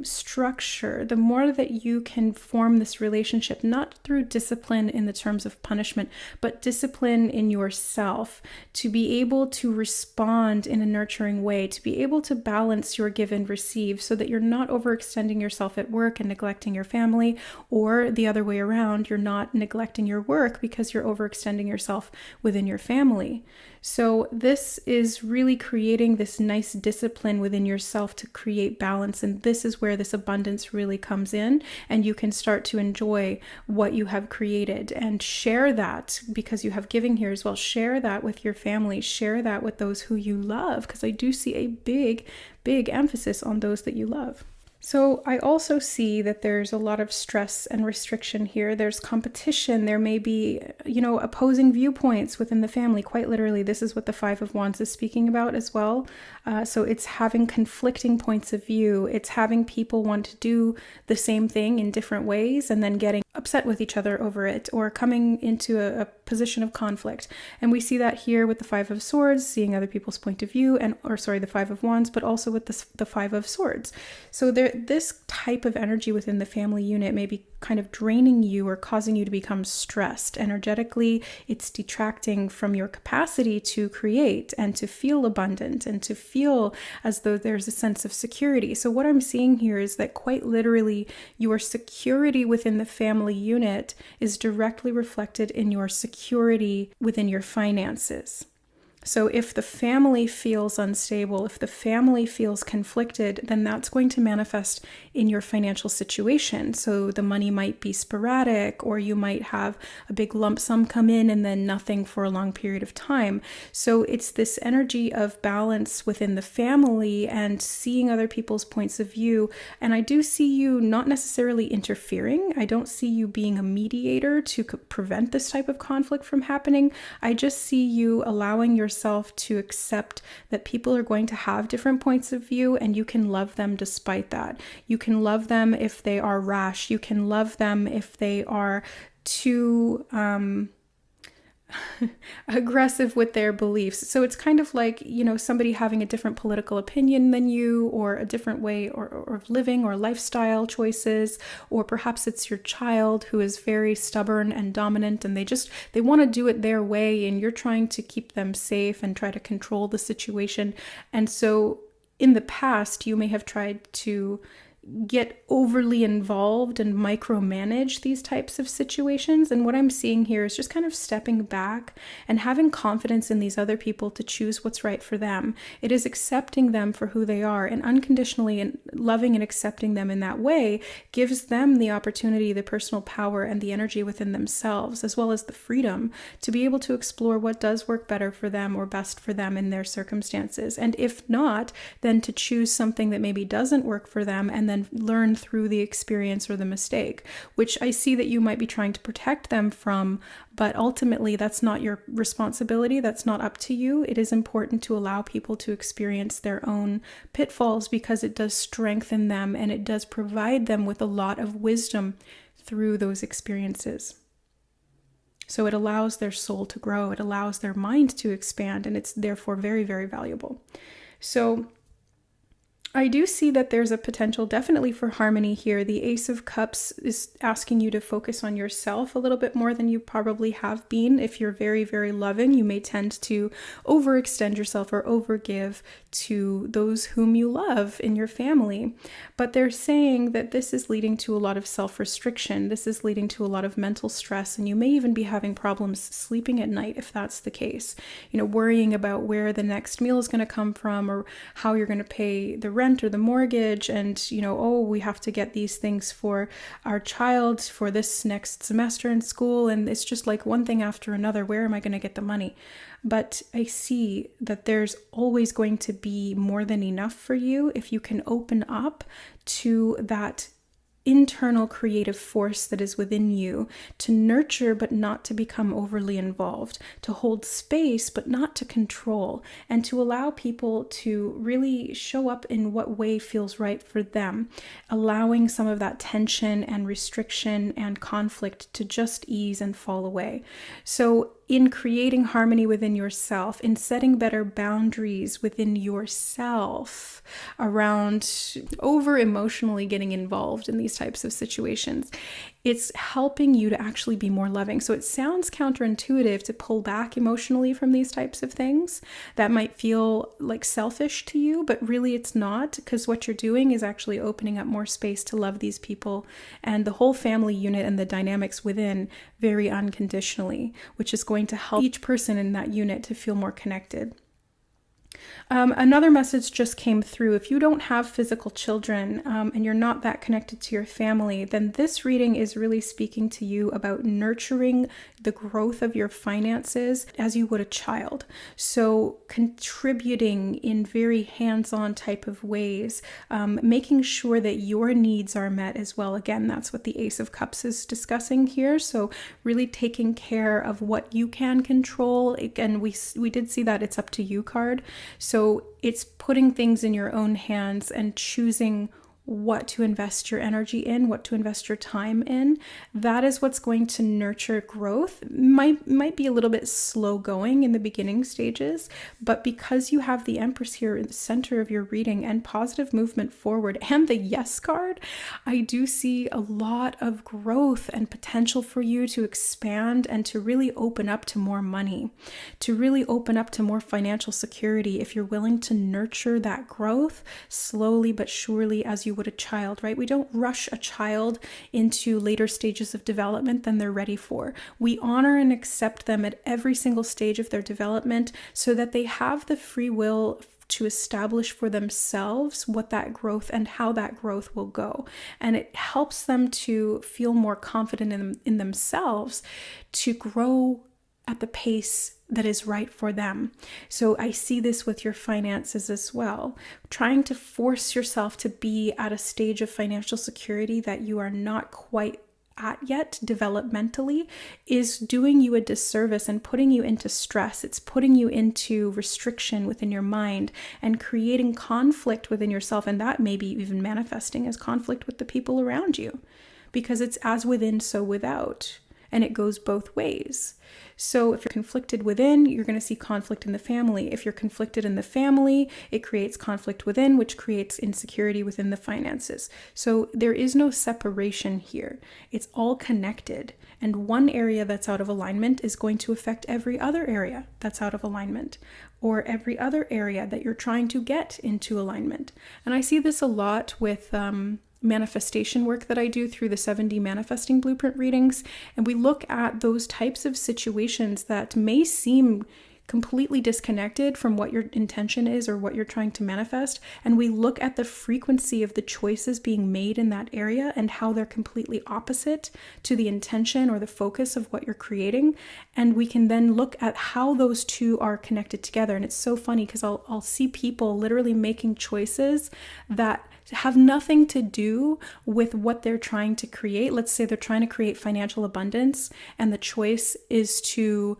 structure, the more that you can form this relationship, not through discipline in the terms of punishment, but discipline in yourself, to be able to respond in a nurturing way, to be able to balance your give and receive so that you're not overextending yourself at work and neglecting your family, or the other way around, you're not neglecting your work because you're overextending yourself within your family. So this is really creating this nice discipline within yourself to create balance. And this is where this abundance really comes in, and you can start to enjoy what you have created and share that, because you have giving here as well. Share that with your family, share that with those who you love, because I do see a big emphasis on those that you love. So I also see that there's a lot of stress and restriction here. There's competition. There may be, opposing viewpoints within the family. Quite literally, this is what the Five of Wands is speaking about as well. So it's having conflicting points of view. It's having people want to do the same thing in different ways and then getting upset with each other over it, or coming into a position of conflict. And we see that here with the Five of Swords, seeing other people's point of view, the Five of Wands, but also with the Five of Swords. So this type of energy within the family unit may be kind of draining you or causing you to become stressed. Energetically, it's detracting from your capacity to create and to feel abundant and to feel as though there's a sense of security. So what I'm seeing here is that quite literally your security within the family unit is directly reflected in your security within your finances. So if the family feels unstable, if the family feels conflicted, then that's going to manifest in your financial situation. So the money might be sporadic, or you might have a big lump sum come in and then nothing for a long period of time. So it's this energy of balance within the family and seeing other people's points of view. And I do see you not necessarily interfering. I don't see you being a mediator to prevent this type of conflict from happening. I just see you allowing yourself to accept that people are going to have different points of view, and you can love them despite that. You can love them if they are rash. You can love them if they are too aggressive with their beliefs. So it's kind of like, somebody having a different political opinion than you, or a different way or of living or lifestyle choices, or perhaps it's your child who is very stubborn and dominant and they want to do it their way, and you're trying to keep them safe and try to control the situation. And so in the past, you may have tried to get overly involved and micromanage these types of situations. And what I'm seeing here is just kind of stepping back and having confidence in these other people to choose what's right for them. It is accepting them for who they are, and unconditionally and loving and accepting them in that way gives them the opportunity, the personal power, and the energy within themselves, as well as the freedom to be able to explore what does work better for them or best for them in their circumstances. And if not, then to choose something that maybe doesn't work for them and then learn through the experience or the mistake, which I see that you might be trying to protect them from, but ultimately that's not your responsibility. That's not up to you. It is important to allow people to experience their own pitfalls, because it does strengthen them and it does provide them with a lot of wisdom through those experiences. So it allows their soul to grow. It allows their mind to expand, and it's therefore very, very valuable. So I do see that there's a potential definitely for harmony here. The Ace of Cups is asking you to focus on yourself a little bit more than you probably have been. If you're very, very loving, you may tend to overextend yourself or overgive to those whom you love in your family. But they're saying that this is leading to a lot of self-restriction. This is leading to a lot of mental stress, and you may even be having problems sleeping at night if that's the case. Worrying about where the next meal is going to come from, or how you're going to pay the rent or the mortgage, and we have to get these things for our child for this next semester in school, and it's just like one thing after another. Where am I going to get the money? But I see that there's always going to be more than enough for you if you can open up to that internal creative force that is within you, to nurture but not to become overly involved, to hold space but not to control, and to allow people to really show up in what way feels right for them, allowing some of that tension and restriction and conflict to just ease and fall away. So in creating harmony within yourself, in setting better boundaries within yourself around over emotionally getting involved in these types of situations, it's helping you to actually be more loving. So it sounds counterintuitive to pull back emotionally from these types of things. That might feel like selfish to you, but really it's not, because what you're doing is actually opening up more space to love these people and the whole family unit and the dynamics within very unconditionally, which is going to help each person in that unit to feel more connected. Another message just came through. If you don't have physical children and you're not that connected to your family, then this reading is really speaking to you about nurturing the growth of your finances as you would a child. So contributing in very hands-on type of ways, making sure that your needs are met as well. Again, that's what the Ace of Cups is discussing here. So really taking care of what you can control. Again, we did see that it's up to you card. So it's putting things in your own hands and choosing what to invest your energy in, what to invest your time in. That is what's going to nurture growth. Might be a little bit slow going in the beginning stages, but because you have the Empress here in the center of your reading and positive movement forward and the Yes card, I do see a lot of growth and potential for you to expand and to really open up to more money, to really open up to more financial security if you're willing to nurture that growth slowly but surely as you would a child, right? We don't rush a child into later stages of development than they're ready for. We honor and accept them at every single stage of their development so that they have the free will to establish for themselves what that growth and how that growth will go. And it helps them to feel more confident in themselves to grow at the pace that is right for them. So I see this with your finances as well. Trying to force yourself to be at a stage of financial security that you are not quite at yet developmentally is doing you a disservice and putting you into stress. It's putting you into restriction within your mind and creating conflict within yourself. And that may be even manifesting as conflict with the people around you, because it's as within, so without. And it goes both ways. So if you're conflicted within, you're going to see conflict in the family. If you're conflicted in the family, it creates conflict within, which creates insecurity within the finances. So there is no separation here. It's all connected. And one area that's out of alignment is going to affect every other area that's out of alignment, or every other area that you're trying to get into alignment. And I see this a lot with manifestation work that I do through the 7D manifesting blueprint readings. And we look at those types of situations that may seem completely disconnected from what your intention is or what you're trying to manifest. And we look at the frequency of the choices being made in that area and how they're completely opposite to the intention or the focus of what you're creating. And we can then look at how those two are connected together. And it's so funny because I'll see people literally making choices that have nothing to do with what they're trying to create. Let's say they're trying to create financial abundance and the choice is to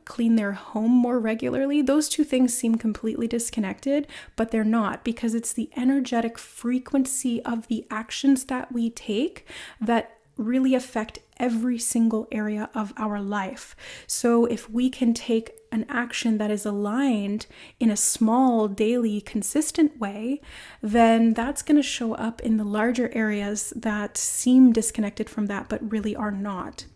clean their home more regularly. Those two things seem completely disconnected, but they're not, because it's the energetic frequency of the actions that we take that really affect every single area of our life. So if we can take an action that is aligned in a small, daily, consistent way, then that's going to show up in the larger areas that seem disconnected from that, but really are not.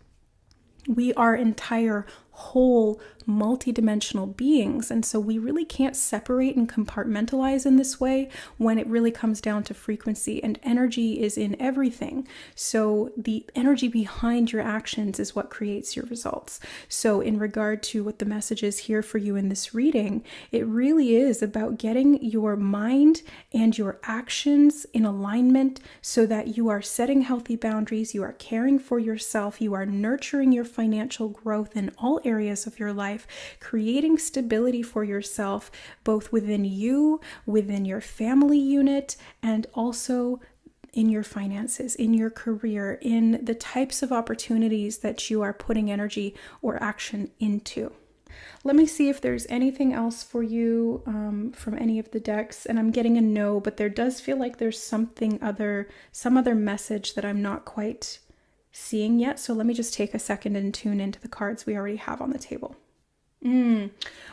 We are entire, whole, multidimensional beings. And so we really can't separate and compartmentalize in this way when it really comes down to frequency, and energy is in everything. So the energy behind your actions is what creates your results. So in regard to what the message is here for you in this reading, it really is about getting your mind and your actions in alignment so that you are setting healthy boundaries, you are caring for yourself, you are nurturing your financial growth in all areas of your life, creating stability for yourself, both within you, within your family unit, and also in your finances, in your career, in the types of opportunities that you are putting energy or action into. Let me see if there's anything else for you from any of the decks. And I'm getting a no, but there does feel like there's some other message that I'm not quite seeing yet. So let me just take a second and tune into the cards we already have on the table.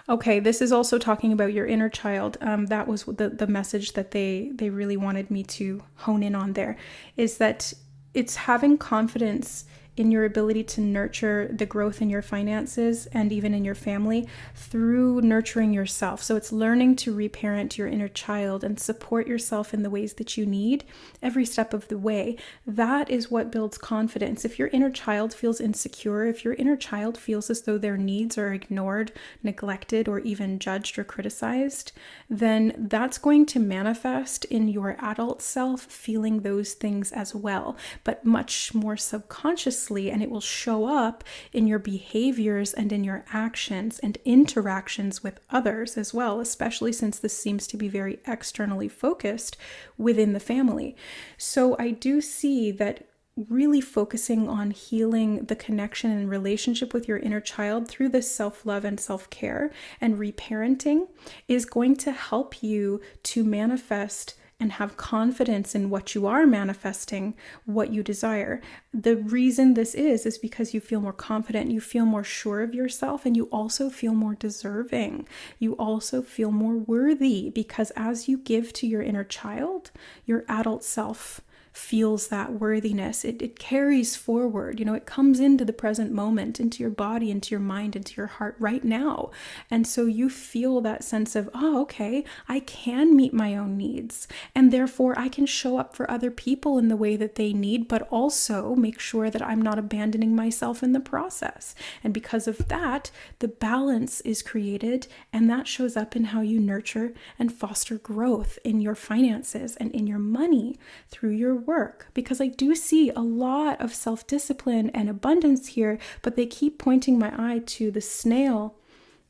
Okay, this is also talking about your inner child. That was the message that they really wanted me to hone in on there, is that it's having confidence in your ability to nurture the growth in your finances and even in your family through nurturing yourself. So it's learning to reparent your inner child and support yourself in the ways that you need every step of the way. That is what builds confidence. If your inner child feels insecure, if your inner child feels as though their needs are ignored, neglected, or even judged or criticized, then that's going to manifest in your adult self feeling those things as well, but much more subconsciously. And it will show up in your behaviors and in your actions and interactions with others as well, especially since this seems to be very externally focused within the family. So I do see that really focusing on healing the connection and relationship with your inner child through this self-love and self-care and reparenting is going to help you to manifest and have confidence in what you are manifesting, what you desire. The reason this is because you feel more confident, you feel more sure of yourself, and you also feel more deserving. You also feel more worthy, because as you give to your inner child, your adult self feels that worthiness. It carries forward, it comes into the present moment, into your body, into your mind, into your heart right now. And so you feel that sense of, oh, okay, I can meet my own needs. And therefore I can show up for other people in the way that they need, but also make sure that I'm not abandoning myself in the process. And because of that, the balance is created, and that shows up in how you nurture and foster growth in your finances and in your money through your work. Because I do see a lot of self-discipline and abundance here, but they keep pointing my eye to the snail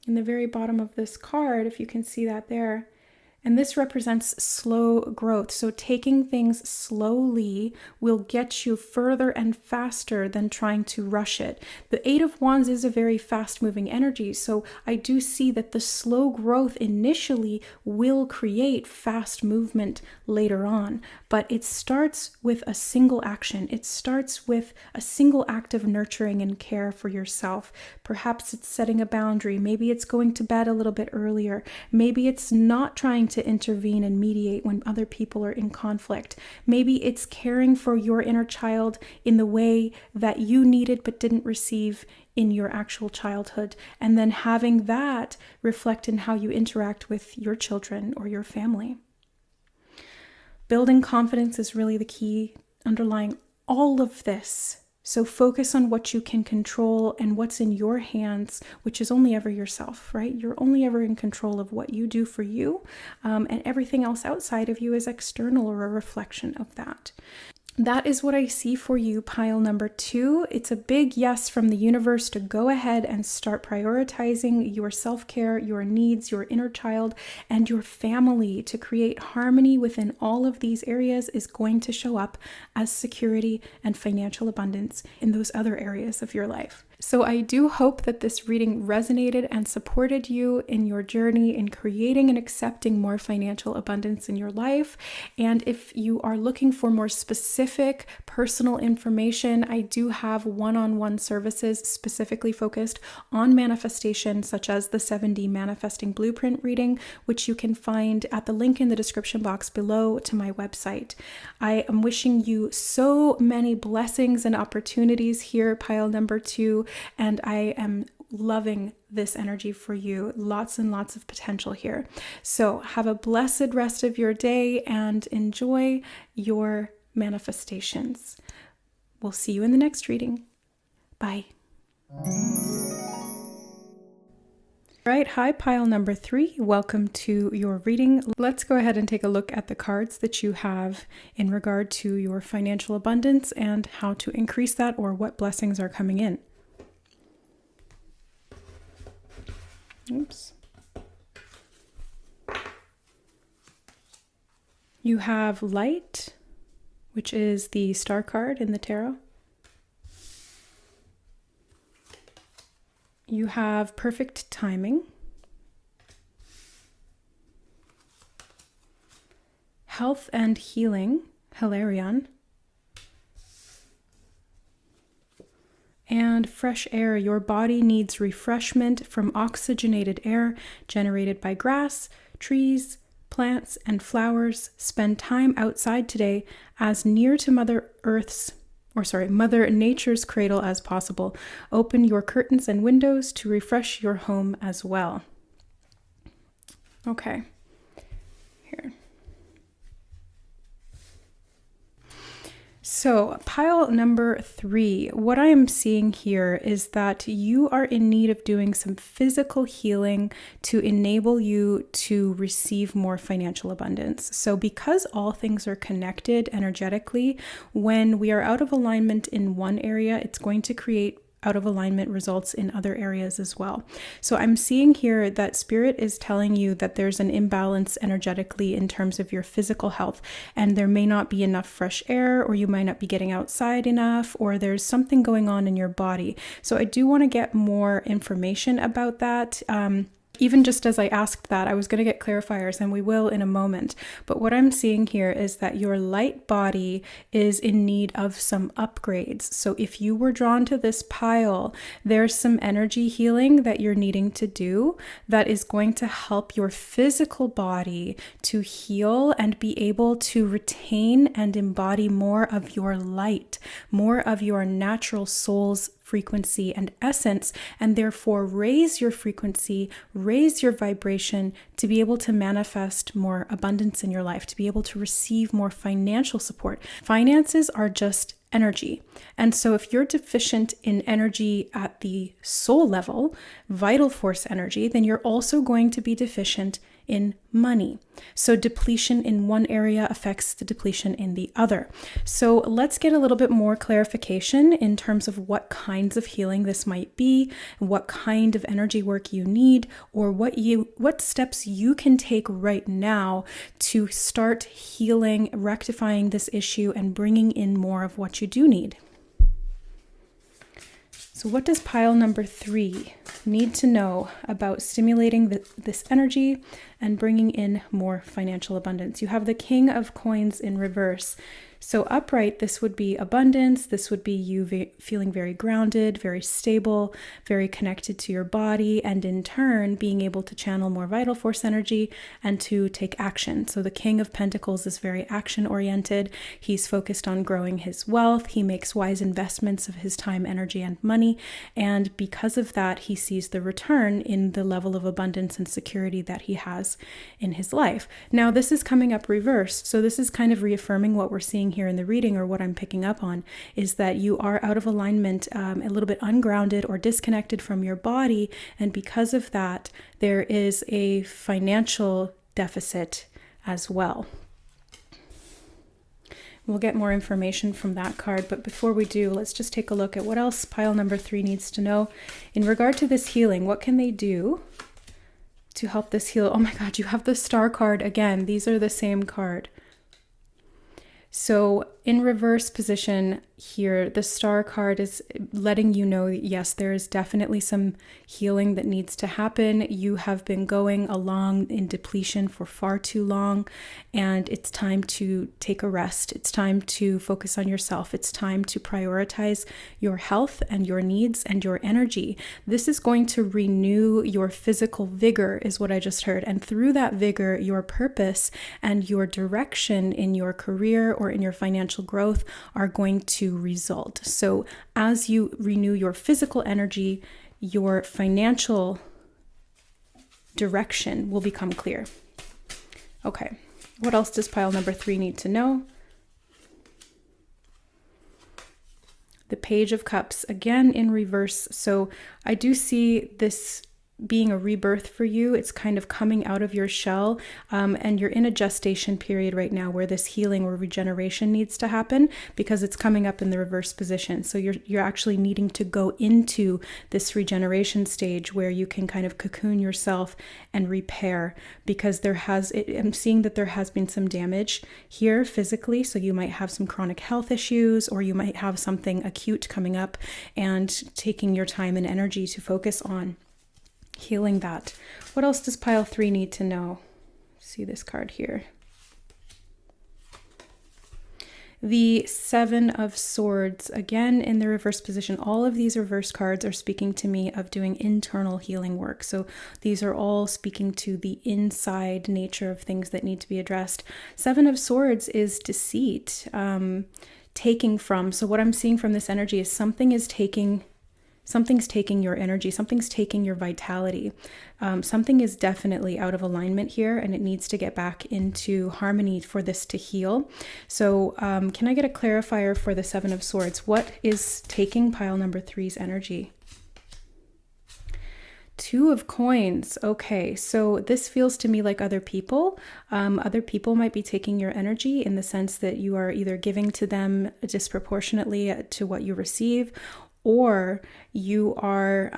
in the very bottom of this card, if you can see that there. And this represents slow growth. So taking things slowly will get you further and faster than trying to rush it. The Eight of Wands is a very fast-moving energy. So I do see that the slow growth initially will create fast movement later on. But it starts with a single action. It starts with a single act of nurturing and care for yourself. Perhaps it's setting a boundary. Maybe it's going to bed a little bit earlier. Maybe it's not trying to intervene and mediate when other people are in conflict. Maybe it's caring for your inner child in the way that you needed but didn't receive in your actual childhood, and then having that reflect in how you interact with your children or your family. Building confidence is really the key underlying all of this. So focus on what you can control and what's in your hands, which is only ever yourself, right? You're only ever in control of what you do for you, and everything else outside of you is external or a reflection of that. That is what I see for you, pile number 2. It's a big yes from the universe to go ahead and start prioritizing your self-care, your needs, your inner child, and your family. To create harmony within all of these areas is going to show up as security and financial abundance in those other areas of your life. So I do hope that this reading resonated and supported you in your journey in creating and accepting more financial abundance in your life. And if you are looking for more specific personal information, I do have one-on-one services specifically focused on manifestation, such as the 7D Manifesting Blueprint reading, which you can find at the link in the description box below to my website. I am wishing you so many blessings and opportunities here, pile number 2. And I am loving this energy for you. Lots and lots of potential here. So have a blessed rest of your day and enjoy your manifestations. We'll see you in the next reading. Bye. Right, hi, pile number 3. Welcome to your reading. Let's go ahead and take a look at the cards that you have in regard to your financial abundance and how to increase that, or what blessings are coming in. Oops. You have Light, which is the star card in the tarot. You have Perfect Timing. Health and Healing, Hilarion. and fresh air. Your body needs refreshment from oxygenated air generated by grass, trees, plants, and flowers. Spend time outside today as near to Mother Nature's cradle as possible. Open your curtains and windows to refresh your home as well. Okay, here. So pile number 3, what I am seeing here is that you are in need of doing some physical healing to enable you to receive more financial abundance. So because all things are connected energetically, when we are out of alignment in one area, it's going to create out of alignment results in other areas as well. So I'm seeing here that Spirit is telling you that there's an imbalance energetically in terms of your physical health, and there may not be enough fresh air, or you might not be getting outside enough, or there's something going on in your body. So I do want to get more information about that. Even just as I asked that, I was going to get clarifiers, and we will in a moment. But what I'm seeing here is that your light body is in need of some upgrades. So if you were drawn to this pile, there's some energy healing that you're needing to do that is going to help your physical body to heal and be able to retain and embody more of your light, more of your natural soul's frequency and essence, and therefore raise your frequency, raise your vibration to be able to manifest more abundance in your life, to be able to receive more financial support. Finances are just energy. And so if you're deficient in energy at the soul level, vital force energy, then you're also going to be deficient in money. So depletion in one area affects the depletion in the other. So let's get a little bit more clarification in terms of what kinds of healing this might be, what kind of energy work you need, or what steps you can take right now to start healing, rectifying this issue, and bringing in more of what you do need. So what does pile number 3 need to know about stimulating this energy and bringing in more financial abundance? You have the King of Coins in reverse. So upright, this would be abundance. This would be you feeling very grounded, very stable, very connected to your body, and in turn being able to channel more vital force energy and to take action. So the King of Pentacles is very action oriented. He's focused on growing his wealth. He makes wise investments of his time, energy, and money. And because of that, he sees the return in the level of abundance and security that he has in his life. Now, this is coming up reversed. So this is kind of reaffirming what we're seeing here in the reading, or what I'm picking up on, is that you are out of alignment, a little bit ungrounded or disconnected from your body. And because of that, there is a financial deficit as well. We'll get more information from that card, but before we do, let's just take a look at what else pile number 3 needs to know in regard to this healing. What can they do to help this heal? Oh my God, you have the Star card again. These are the same card. So in reverse position here, the Star card is letting you know that yes, there is definitely some healing that needs to happen. You have been going along in depletion for far too long, and it's time to take a rest. It's time to focus on yourself. It's time to prioritize your health and your needs and your energy. This is going to renew your physical vigor, is what I just heard. And through that vigor, your purpose and your direction in your career or in your financial growth are going to result. So as you renew your physical energy, your financial direction will become clear. Okay, what else does pile number 3 need to know? The Page of Cups, again in reverse. So I do see this being a rebirth for you. It's kind of coming out of your shell, and you're in a gestation period right now where this healing or regeneration needs to happen because it's coming up in the reverse position. So you're actually needing to go into this regeneration stage where you can kind of cocoon yourself and repair, because I'm seeing that there has been some damage here physically. So you might have some chronic health issues, or you might have something acute coming up, and taking your time and energy to focus on healing that. What else does pile 3 need to know? See this card here. The Seven of Swords, again in the reverse position. All of these reverse cards are speaking to me of doing internal healing work. So these are all speaking to the inside nature of things that need to be addressed. Seven of Swords is deceit, taking from. So what I'm seeing from this energy is something's taking your energy, something's taking your vitality. Something is definitely out of alignment here, and it needs to get back into harmony for this to heal. So can I get a clarifier for the Seven of Swords? What is taking pile number 3's energy? Two of Coins. Okay, so this feels to me like other people. Other people might be taking your energy in the sense that you are either giving to them disproportionately to what you receive, or you are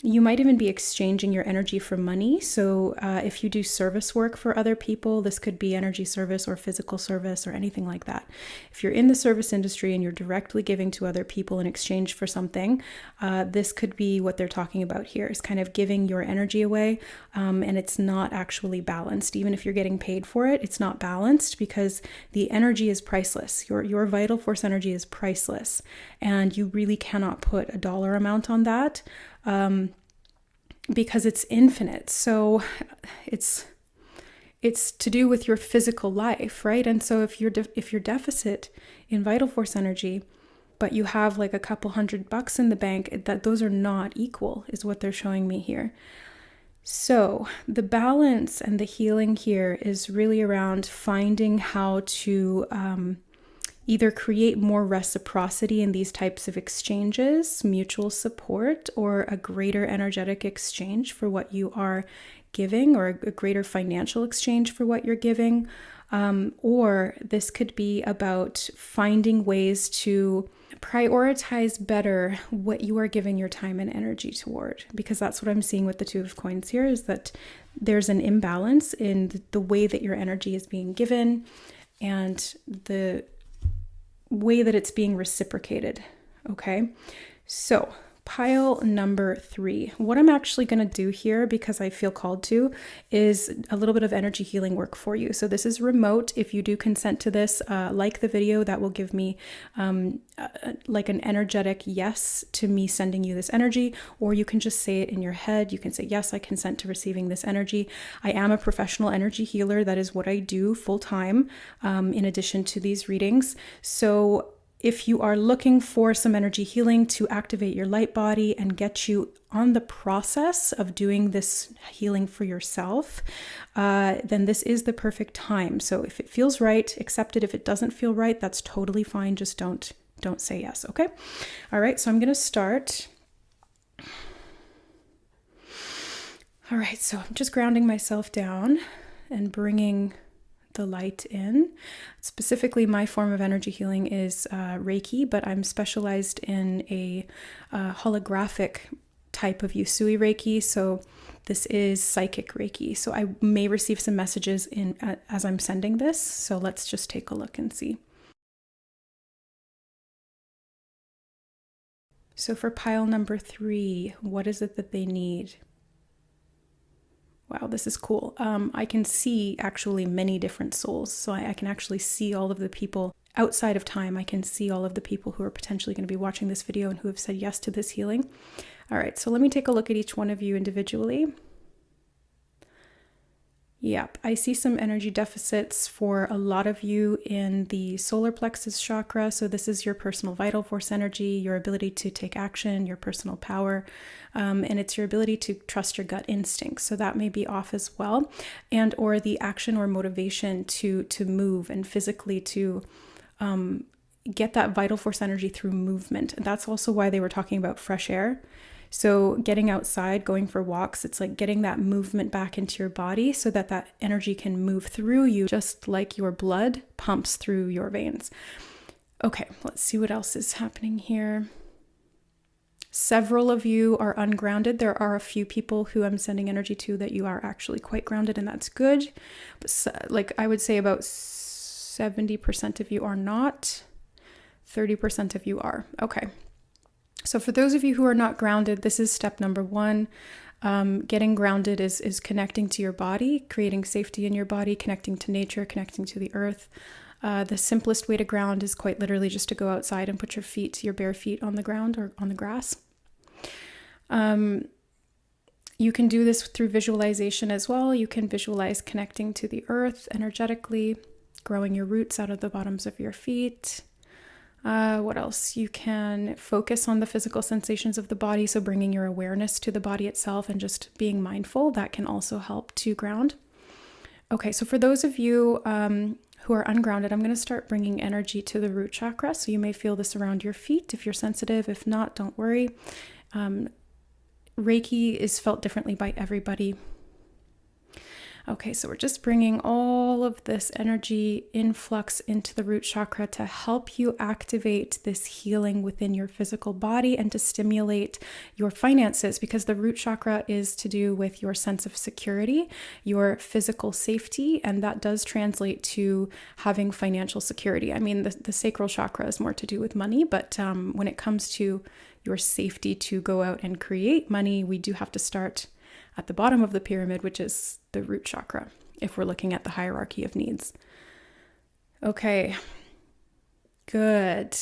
you might even be exchanging your energy for money. So if you do service work for other people, this could be energy service or physical service or anything like that. If you're in the service industry and you're directly giving to other people in exchange for something, this could be what they're talking about here, is kind of giving your energy away, and it's not actually balanced. Even if you're getting paid for it, it's not balanced because the energy is priceless. Your vital force energy is priceless, and you really cannot put a dollar amount on that. Because it's infinite. So it's to do with your physical life, right? And so if you're deficit in vital force energy, but you have like a couple $100 in the bank, that those are not equal, is what they're showing me here. So the balance and the healing here is really around finding how to either create more reciprocity in these types of exchanges, mutual support, or a greater energetic exchange for what you are giving, or a greater financial exchange for what you're giving. Or this could be about finding ways to prioritize better what you are giving your time and energy toward, because that's what I'm seeing with the Two of Coins here, is that there's an imbalance in the way that your energy is being given and the way that it's being reciprocated. Okay, so pile number 3. What I'm actually going to do here, because I feel called to, is a little bit of energy healing work for you. So this is remote. If you do consent to this, like the video, that will give me like an energetic yes to me sending you this energy, or you can just say it in your head. You can say, yes, I consent to receiving this energy. I am a professional energy healer. That is what I do full time, in addition to these readings. So if you are looking for some energy healing to activate your light body and get you on the process of doing this healing for yourself, then this is the perfect time. So if it feels right, accept it. If it doesn't feel right, that's totally fine. Just don't say yes, okay? All right, so I'm going to start. All right, so I'm just grounding myself down and bringing the light in. Specifically, my form of energy healing is Reiki, but I'm specialized in a holographic type of Usui Reiki. So this is psychic Reiki. So I may receive some messages in as I'm sending this. So let's just take a look and see. So for pile number 3, what is it that they need? Wow, this is cool. I can see actually many different souls. So I can actually see all of the people outside of time. I can see all of the people who are potentially going to be watching this video and who have said yes to this healing. All right, so let me take a look at each one of you individually. Yep, I see some energy deficits for a lot of you in the solar plexus chakra. So this is your personal vital force energy, your ability to take action, your personal power, and it's your ability to trust your gut instincts. So that may be off as well, and or the action or motivation to move and physically to get that vital force energy through movement. And that's also why they were talking about fresh air. So getting outside, going for walks, it's like getting that movement back into your body so that that energy can move through you, just like your blood pumps through your veins. Okay, let's see what else is happening here. Several of you are ungrounded. There are a few people who I'm sending energy to that you are actually quite grounded, and that's good. But like I would say about 70% of you are not, 30% of you are. Okay. So for those of you who are not grounded, this is step number 1. Getting grounded is connecting to your body, creating safety in your body, connecting to nature, connecting to the earth. The simplest way to ground is quite literally just to go outside and put your bare feet on the ground or on the grass. You can do this through visualization as well. You can visualize connecting to the earth energetically, growing your roots out of the bottoms of your feet. What else? You can focus on the physical sensations of the body, so bringing your awareness to the body itself and just being mindful, that can also help to ground. Okay, so for those of you who are ungrounded, I'm going to start bringing energy to the root chakra. So you may feel this around your feet if you're sensitive. If not, don't worry. Reiki is felt differently by everybody. Okay, so we're just bringing all of this energy influx into the root chakra to help you activate this healing within your physical body and to stimulate your finances, because the root chakra is to do with your sense of security, your physical safety, and that does translate to having financial security. I mean, the sacral chakra is more to do with money, but when it comes to your safety to go out and create money, we do have to start at the bottom of the pyramid, which is the root chakra, if we're looking at the hierarchy of needs. Okay, good.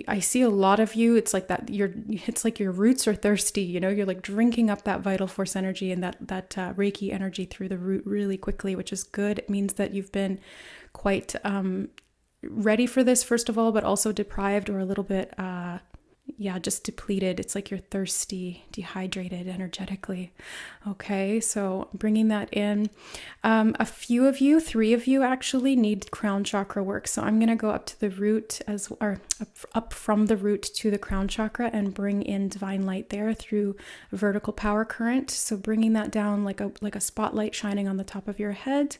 I see a lot of you, it's like that, it's like your roots are thirsty, you're like drinking up that vital force energy and that Reiki energy through the root really quickly, which is good. It means that you've been quite ready for this, first of all, but also deprived or a little bit just depleted. It's like you're thirsty, dehydrated energetically. Okay, so bringing that in. A few of you, 3 of you actually, need crown chakra work. So I'm going to go up to the root up from the root to the crown chakra and bring in divine light there through vertical power current. So bringing that down like a spotlight shining on the top of your head,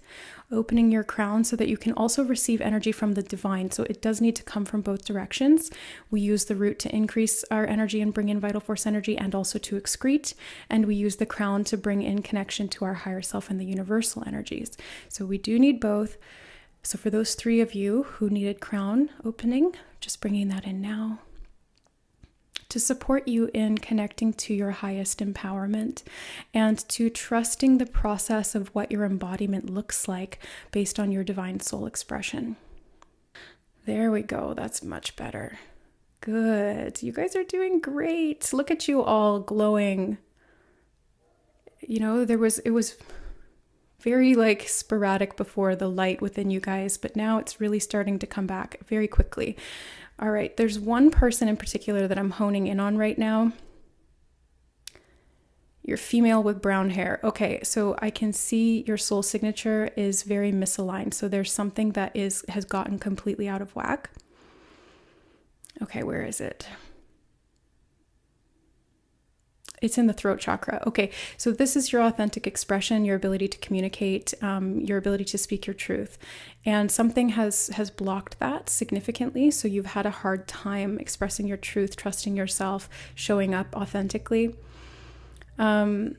opening your crown so that you can also receive energy from the divine. So it does need to come from both directions. We use the root to increase our energy and bring in vital force energy, and also to excrete. And we use the crown to bring in connection to our higher self and the universal energies. So we do need both. So for those 3 of you who needed crown opening, just bringing that in now to support you in connecting to your highest empowerment and to trusting the process of what your embodiment looks like based on your divine soul expression. There we go. That's much better. Good. You guys are doing great. Look at you all glowing. It was very sporadic before, the light within you guys, but now it's really starting to come back very quickly. All right, there's one person in particular that I'm honing in on right now. You're female with brown hair. Okay, so I can see your soul signature is very misaligned. So there's something that has gotten completely out of whack. Okay, where is it? It's in the throat chakra. Okay, so this is your authentic expression, your ability to communicate, your ability to speak your truth. And something has blocked that significantly. So you've had a hard time expressing your truth, trusting yourself, showing up authentically. And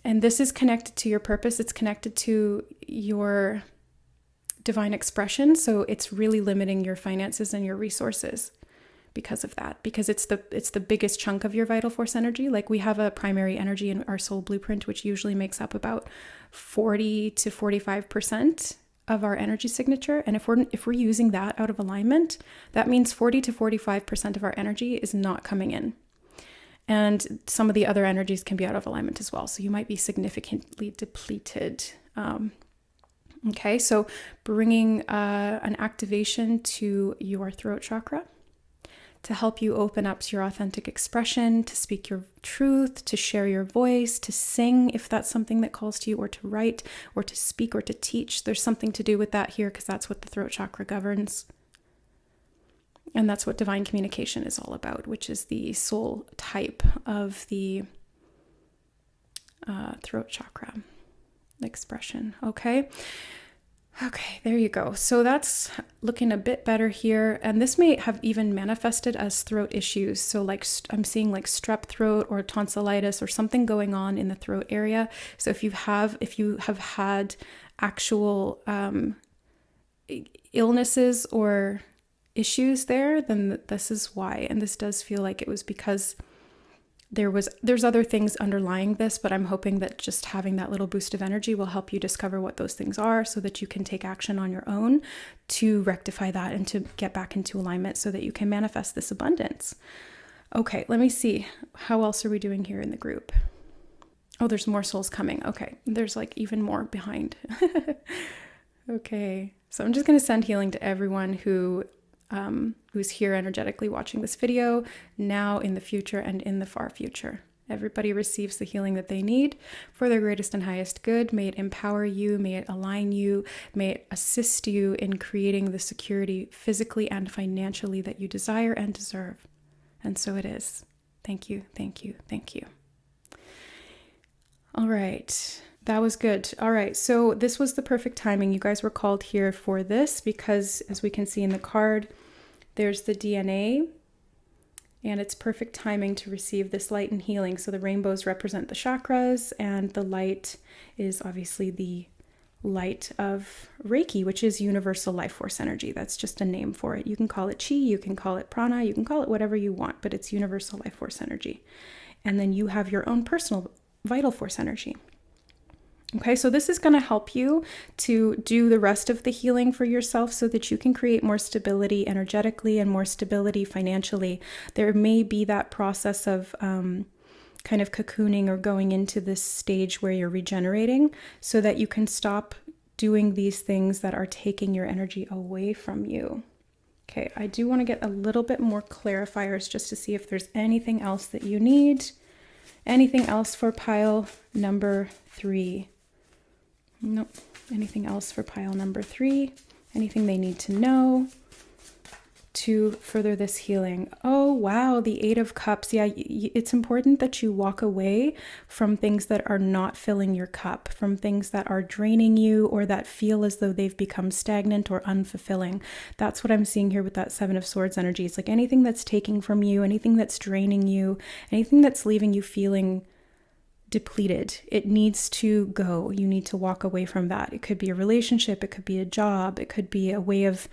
this is connected to your purpose. It's connected to your divine expression. So it's really limiting your finances and your resources because of that, because it's the biggest chunk of your vital force energy. Like, we have a primary energy in our soul blueprint, which usually makes up about 40 to 45% of our energy signature. And if we're using that out of alignment, that means 40 to 45% of our energy is not coming in. And some of the other energies can be out of alignment as well. So you might be significantly depleted. Okay, so bringing an activation to your throat chakra to help you open up to your authentic expression, to speak your truth, to share your voice, to sing if that's something that calls to you, or to write, or to speak, or to teach. There's something to do with that here, because that's what the throat chakra governs. And that's what divine communication is all about, which is the soul type of the throat chakra expression. Okay, there you go. So that's looking a bit better here. And this may have even manifested as throat issues. So I'm seeing strep throat or tonsillitis or something going on in the throat area. So if you have had actual illnesses or issues there, then this is why. And this does feel like it was because there's other things underlying this, but I'm hoping that just having that little boost of energy will help you discover what those things are so that you can take action on your own to rectify that and to get back into alignment so that you can manifest this abundance. Okay, let me see. How else are we doing here in the group? Oh, there's more souls coming. Okay, there's like even more behind. Okay, so I'm just going to send healing to everyone who's here energetically watching this video now, in the future, and in the far future. Everybody receives the healing that they need for their greatest and highest good. May it empower you, may it align you, may it assist you in creating the security physically and financially that you desire and deserve. And so it is. Thank you, thank you, thank you. All right. That was good. All right. So this was the perfect timing. You guys were called here for this because, as we can see in the card, there's the DNA, and it's perfect timing to receive this light and healing. So the rainbows represent the chakras, and the light is obviously the light of Reiki, which is universal life force energy. That's just a name for it. You can call it chi, you can call it prana, you can call it whatever you want, but it's universal life force energy. And then you have your own personal vital force energy. Okay, so this is going to help you to do the rest of the healing for yourself so that you can create more stability energetically and more stability financially. There may be that process of kind of cocooning or going into this stage where you're regenerating so that you can stop doing these things that are taking your energy away from you. Okay, I do want to get a little bit more clarifiers just to see if there's anything else that you need. Anything else for pile number 3? Nope. Anything else for pile number 3? Anything they need to know to further this healing? Oh, wow. The 8 of Cups. Yeah, it's important that you walk away from things that are not filling your cup, from things that are draining you or that feel as though they've become stagnant or unfulfilling. That's what I'm seeing here with that 7 of Swords energy. It's like anything that's taking from you, anything that's draining you, anything that's leaving you feeling depleted. It needs to go. You need to walk away from that. It could be a relationship, it could be a job, it could be a way of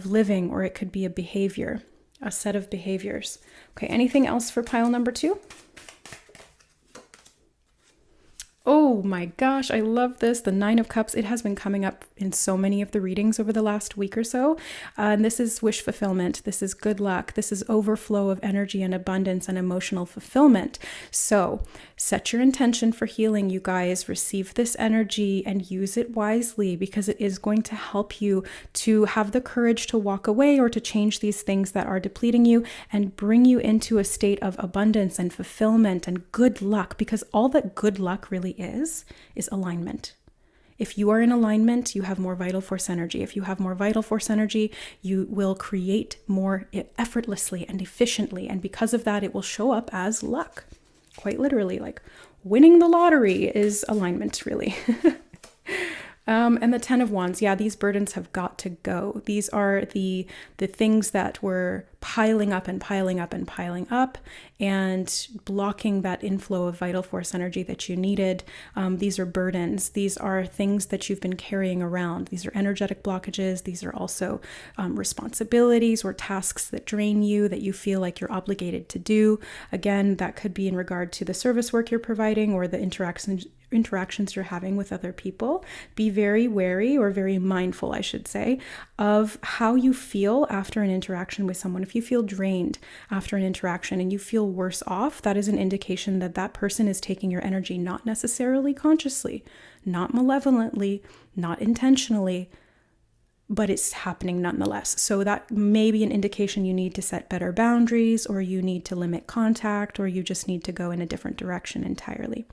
living, or it could be a behavior, a set of behaviors. Okay, anything else for pile number 2? Oh my gosh, I love this. The 9 of Cups. It has been coming up in so many of the readings over the last week or so. And this is wish fulfillment. This is good luck. This is overflow of energy and abundance and emotional fulfillment. So set your intention for healing, you guys. Receive this energy and use it wisely because it is going to help you to have the courage to walk away or to change these things that are depleting you and bring you into a state of abundance and fulfillment and good luck, because all that good luck really is alignment. If you are in alignment, you have more vital force energy. If you have more vital force energy, you will create more effortlessly and efficiently. And because of that, it will show up as luck. Quite literally, like winning the lottery is alignment, really. And the 10 of Wands. Yeah, these burdens have got to go. These are the things that were piling up and piling up and piling up and blocking that inflow of vital force energy that you needed. These are burdens. These are things that you've been carrying around. These are energetic blockages. These are also responsibilities or tasks that drain you, that you feel like you're obligated to do. Again, that could be in regard to the service work you're providing or the interactions you're having with other people. Be very wary, or very mindful, I should say, of how you feel after an interaction with someone. If you feel drained after an interaction and you feel worse off, that is an indication that that person is taking your energy, not necessarily consciously, not malevolently, not intentionally, but it's happening nonetheless. So that may be an indication you need to set better boundaries, or you need to limit contact, or you just need to go in a different direction entirely.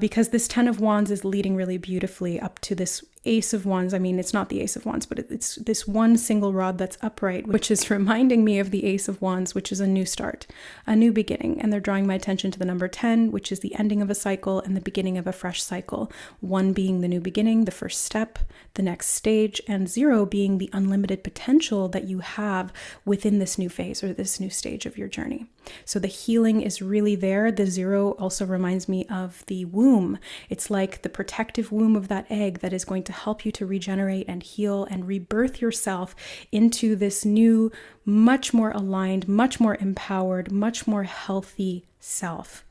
Because this 10 of Wands is leading really beautifully up to this Ace of Wands. I mean, it's not the Ace of Wands, but it's this one single rod that's upright, which is reminding me of the Ace of Wands, which is a new start, a new beginning. And they're drawing my attention to the number 10, which is the ending of a cycle and the beginning of a fresh cycle. 1 being the new beginning, the first step, the next stage, and 0 being the unlimited potential that you have within this new phase or this new stage of your journey. So the healing is really there. The 0 also reminds me of the womb. It's like the protective womb of that egg that is going to help you to regenerate and heal and rebirth yourself into this new, much more aligned, much more empowered, much more healthy self.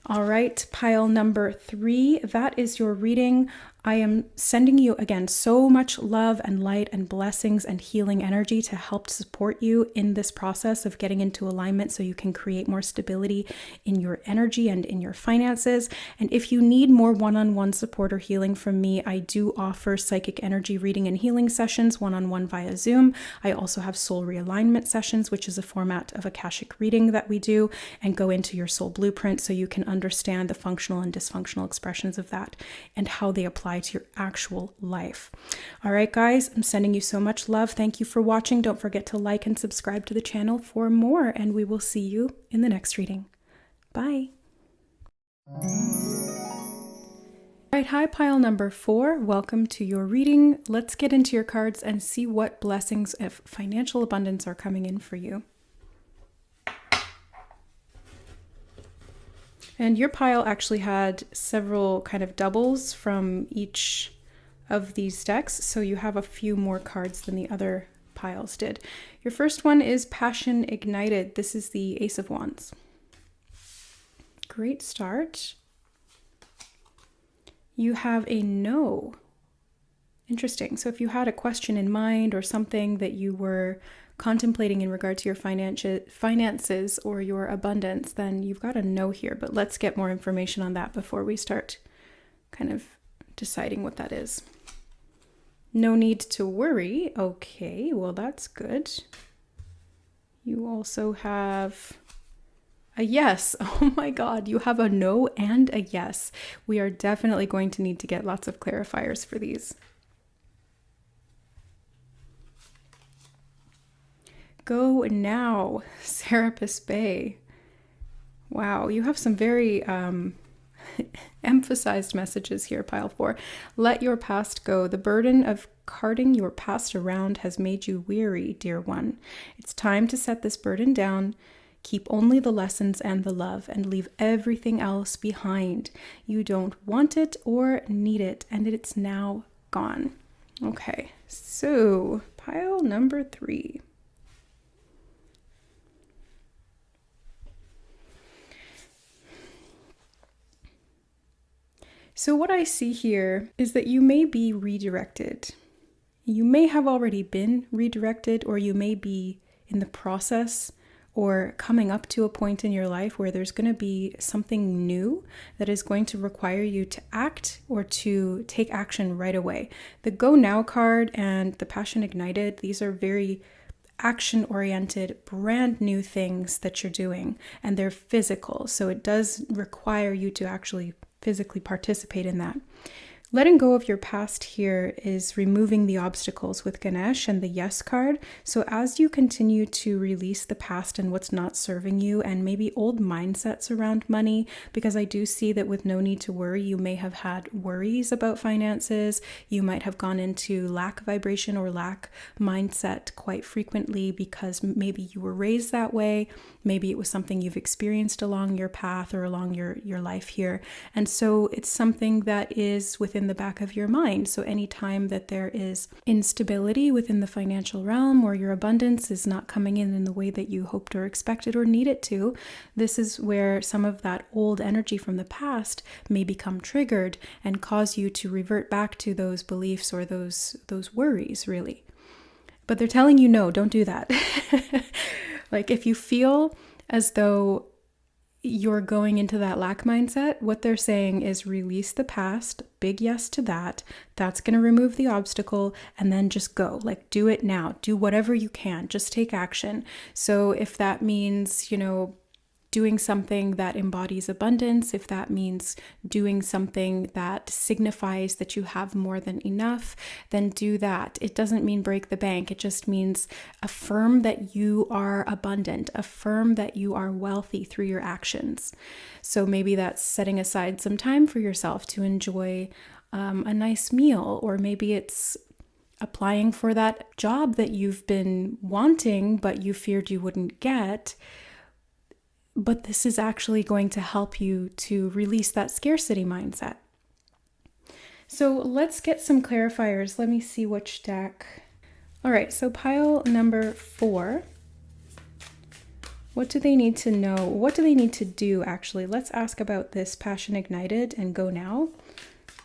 All right, pile number 3, that is your reading. I am sending you again so much love and light and blessings and healing energy to help support you in this process of getting into alignment so you can create more stability in your energy and in your finances. And if you need more one-on-one support or healing from me, I do offer psychic energy reading and healing sessions one-on-one via Zoom. I also have soul realignment sessions, which is a format of Akashic reading that we do and go into your soul blueprint so you can understand the functional and dysfunctional expressions of that and how they apply to your actual life. All right, guys, I'm sending you so much love. Thank you for watching. Don't forget to like and subscribe to the channel for more, and we will see you in the next reading. Bye. All right, hi, pile number 4. Welcome to your reading. Let's get into your cards and see what blessings of financial abundance are coming in for you. And your pile actually had several kind of doubles from each of these decks, so you have a few more cards than the other piles did. Your first one is Passion Ignited. This is the Ace of Wands. Great start. You have a no. Interesting. So if you had a question in mind or something that you were contemplating in regard to your finances or your abundance, then you've got a no here. But let's get more information on that before we start kind of deciding what that is. No need to worry. Okay, well, that's good. You also have a yes. Oh my God, you have a no and a yes. We are definitely going to need to get lots of clarifiers for these. Go now, Serapis Bay. Wow, you have some very emphasized messages here, pile 4. Let your past go. The burden of carting your past around has made you weary, dear one. It's time to set this burden down. Keep only the lessons and the love and leave everything else behind. You don't want it or need it, and it's now gone. Okay, so pile number 3. So what I see here is that you may be redirected. You may have already been redirected, or you may be in the process or coming up to a point in your life where there's going to be something new that is going to require you to act or to take action right away. The Go Now card and the Passion Ignited, these are very action-oriented, brand new things that you're doing, and they're physical. So it does require you to actually physically participate in that. Letting go of your past here is removing the obstacles with Ganesh and the Yes card. So as you continue to release the past and what's not serving you, and maybe old mindsets around money, because I do see that with No Need to Worry, you may have had worries about finances. You might have gone into lack vibration or lack mindset quite frequently because maybe you were raised that way. Maybe it was something you've experienced along your path or along your life here. And so it's something that is within the back of your mind. So anytime that there is instability within the financial realm or your abundance is not coming in the way that you hoped or expected or need it to, this is where some of that old energy from the past may become triggered and cause you to revert back to those beliefs or those worries, really. But they're telling you, no, don't do that. Like if you feel as though you're going into that lack mindset, what they're saying is release the past, big yes to that. That's going to remove the obstacle, and then just go. Like, do it now. Do whatever you can. Just take action. So if that means, doing something that embodies abundance, if that means doing something that signifies that you have more than enough, then do that. It doesn't mean break the bank. It just means affirm that you are abundant, affirm that you are wealthy through your actions. So maybe that's setting aside some time for yourself to enjoy a nice meal, or maybe it's applying for that job that you've been wanting, but you feared you wouldn't get. But this is actually going to help you to release that scarcity mindset. So let's get some clarifiers. Let me see which deck. All right, so pile number 4. What do they need to know? What do they need to do, actually? Let's ask about this passion ignited and go now.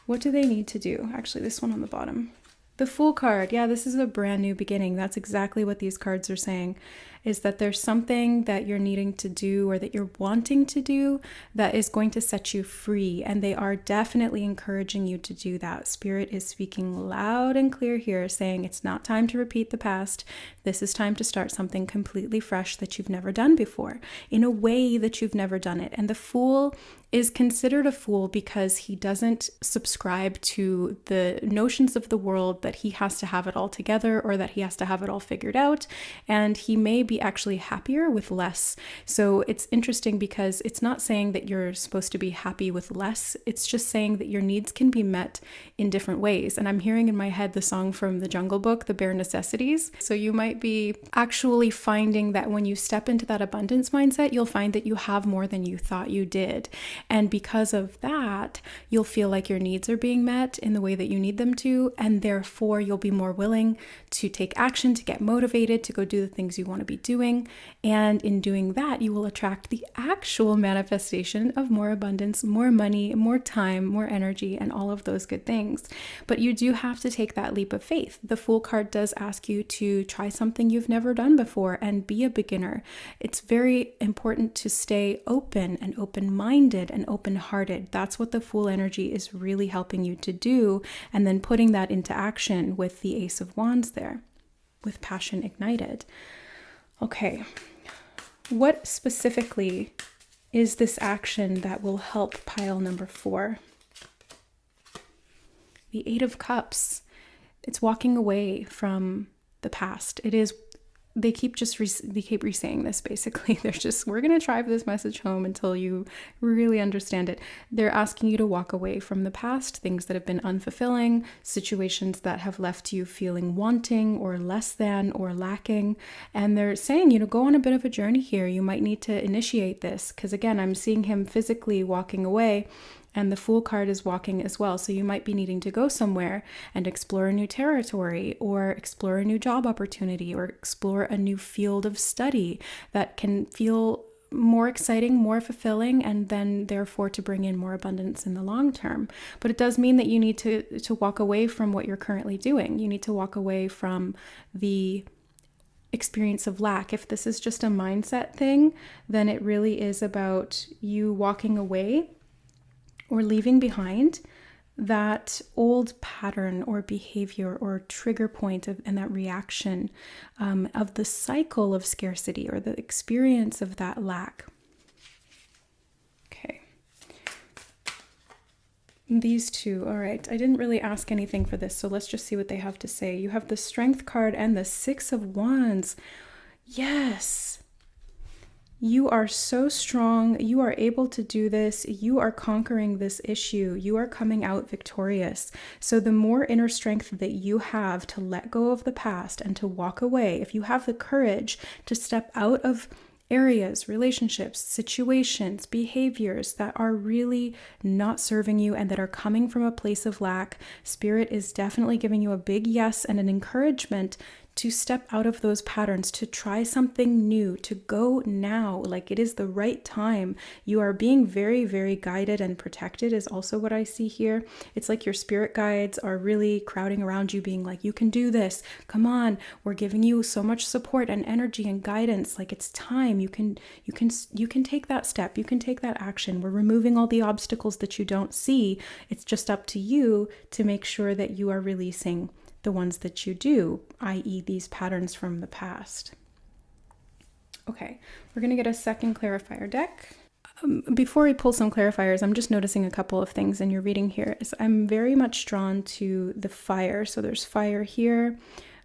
What do they need to do? Actually, this one on the bottom. The Fool card. Yeah, this is a brand new beginning. That's exactly what these cards are saying, is that there's something that you're needing to do or that you're wanting to do that is going to set you free. And they are definitely encouraging you to do that. Spirit is speaking loud and clear here, saying it's not time to repeat the past. This is time to start something completely fresh that you've never done before, in a way that you've never done it. And the Fool is considered a fool because he doesn't subscribe to the notions of the world that he has to have it all together or that he has to have it all figured out. And he may be actually happier with less. So it's interesting because it's not saying that you're supposed to be happy with less. It's just saying that your needs can be met in different ways. And I'm hearing in my head the song from the Jungle Book, The Bare Necessities. So you might be actually finding that when you step into that abundance mindset, you'll find that you have more than you thought you did. And because of that, you'll feel like your needs are being met in the way that you need them to. And therefore, you'll be more willing to take action, to get motivated, to go do the things you want to be doing. And in doing that, you will attract the actual manifestation of more abundance, more money, more time, more energy, and all of those good things. But you do have to take that leap of faith. The Fool card does ask you to try something you've never done before and be a beginner. It's very important to stay open and open-minded and open-hearted. That's what the Fool energy is really helping you to do. And then putting that into action with the Ace of Wands there, with passion ignited. Okay, what specifically is this action that will help pile number 4? The Eight of Cups. It's walking away from the past. It is, they keep re-saying this basically. They're just, we're going to drive this message home until you really understand it. They're asking you to walk away from the past, things that have been unfulfilling, situations that have left you feeling wanting or less than or lacking. And they're saying, go on a bit of a journey here. You might need to initiate this because, again, I'm seeing him physically walking away. And the Fool card is walking as well. So you might be needing to go somewhere and explore a new territory or explore a new job opportunity or explore a new field of study that can feel more exciting, more fulfilling, and then therefore to bring in more abundance in the long term. But it does mean that you need to walk away from what you're currently doing. You need to walk away from the experience of lack. If this is just a mindset thing, then it really is about you walking away or leaving behind that old pattern or behavior or trigger point and that reaction of the cycle of scarcity or the experience of that lack. Okay. These two, all right. I didn't really ask anything for this, so let's just see what they have to say. You have the Strength card and the Six of Wands. Yes. You are so strong. You are able to do this. You are conquering this issue. You are coming out victorious. So the more inner strength that you have to let go of the past and to walk away, if you have the courage to step out of areas, relationships, situations, behaviors that are really not serving you and that are coming from a place of lack, Spirit is definitely giving you a big yes and an encouragement to step out of those patterns, to try something new, to go now, like it is the right time. You are being very, very guided and protected is also what I see here. It's like your spirit guides are really crowding around you, being like, you can do this. Come on. We're giving you so much support and energy and guidance. Like it's time. You can take that step. You can take that action. We're removing all the obstacles that you don't see. It's just up to you to make sure that you are releasing the ones that you do, i.e. these patterns from the past. Okay, we're going to get a second clarifier deck. Before we pull some clarifiers, I'm just noticing a couple of things in your reading here. I'm very much drawn to the fire. So there's fire here.